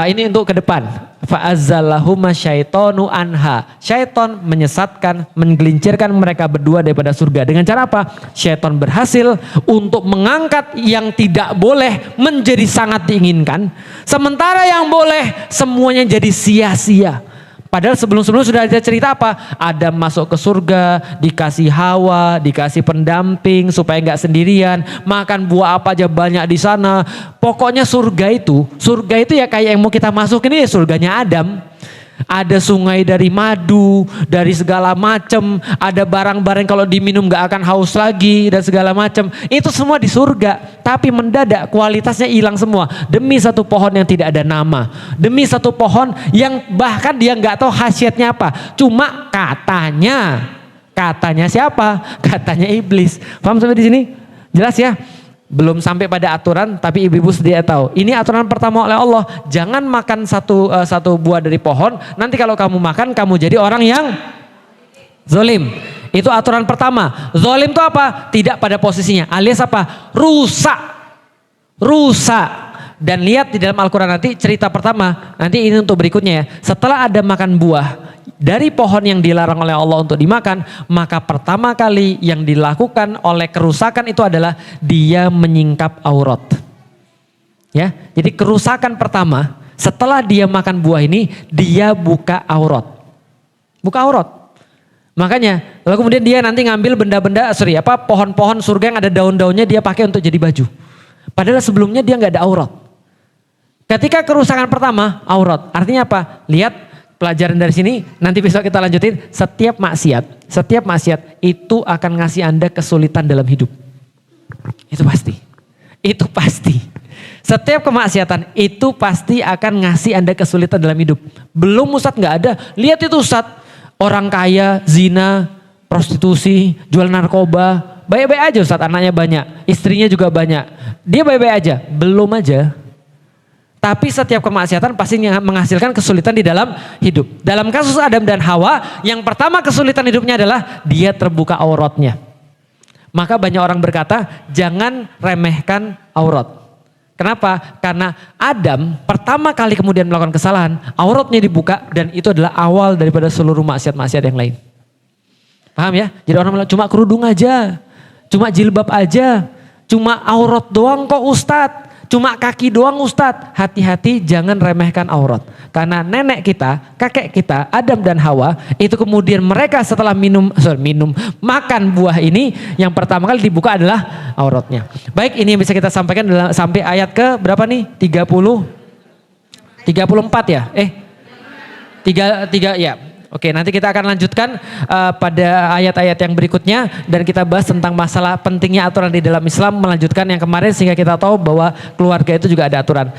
ini untuk ke depan. Fa'azzallahuma syaitonu anha. Syaiton menyesatkan, menggelincirkan mereka berdua daripada surga. Dengan cara apa? Syaiton berhasil untuk mengangkat yang tidak boleh menjadi sangat diinginkan. Sementara yang boleh semuanya jadi sia-sia. Padahal sebelum-sebelum sudah ada cerita apa? Adam masuk ke surga, dikasih Hawa, dikasih pendamping supaya nggak sendirian, makan buah apa aja banyak di sana. Pokoknya surga itu ya kayak yang mau kita masuk ini ya surganya Adam. Ada sungai dari madu, dari segala macam, ada barang-barang kalau diminum gak akan haus lagi dan segala macam. Itu semua di surga, tapi mendadak kualitasnya hilang semua demi satu pohon yang tidak ada nama, demi satu pohon yang bahkan dia nggak tahu khasiatnya apa. Cuma katanya siapa? Katanya iblis. Paham sampai di sini? Jelas ya? Belum sampai pada aturan, tapi ibu-ibu sedia tahu. Ini aturan pertama oleh Allah. Jangan makan satu buah dari pohon. Nanti kalau kamu makan, kamu jadi orang yang zalim. Itu aturan pertama. Zalim itu apa? Tidak pada posisinya. Alias apa? Rusak. Dan lihat di dalam Al-Quran nanti cerita pertama. Nanti ini untuk berikutnya ya. Setelah ada makan buah dari pohon yang dilarang oleh Allah untuk dimakan, maka pertama kali yang dilakukan oleh kerusakan itu adalah dia menyingkap aurat. Ya, jadi kerusakan pertama setelah dia makan buah ini, dia buka aurat. Buka aurat. Makanya, lalu kemudian dia nanti ngambil benda-benda, pohon-pohon surga yang ada daun-daunnya dia pakai untuk jadi baju. Padahal sebelumnya dia nggak ada aurat. Ketika kerusakan pertama, aurat. Artinya apa? Lihat pelajaran dari sini, nanti besok kita lanjutin. Setiap maksiat itu akan ngasih Anda kesulitan dalam hidup. Itu pasti. Setiap kemaksiatan itu pasti akan ngasih Anda kesulitan dalam hidup. Belum Ustadz nggak ada. Lihat itu Ustadz, orang kaya, zina, prostitusi, jual narkoba. Baik-baik aja Ustadz, anaknya banyak, istrinya juga banyak. Dia baik-baik aja, belum aja. Tapi setiap kemaksiatan pasti menghasilkan kesulitan di dalam hidup. Dalam kasus Adam dan Hawa, yang pertama kesulitan hidupnya adalah dia terbuka auratnya. Maka banyak orang berkata, jangan remehkan aurat. Kenapa? Karena Adam pertama kali kemudian melakukan kesalahan, auratnya dibuka dan itu adalah awal daripada seluruh maksiat-maksiat yang lain. Paham ya? Jadi orang bilang cuma kerudung aja, cuma jilbab aja, cuma aurat doang kok Ustadz. Cuma kaki doang Ustadz. Hati-hati jangan remehkan aurat. Karena nenek kita, kakek kita, Adam dan Hawa, itu kemudian mereka setelah makan buah ini, yang pertama kali dibuka adalah auratnya. Baik, ini yang bisa kita sampaikan sampai ayat ke berapa nih? 30 34 ya? Tiga ya. Oke, nanti kita akan lanjutkan pada ayat-ayat yang berikutnya dan kita bahas tentang masalah pentingnya aturan di dalam Islam, melanjutkan yang kemarin sehingga kita tahu bahwa keluarga itu juga ada aturan.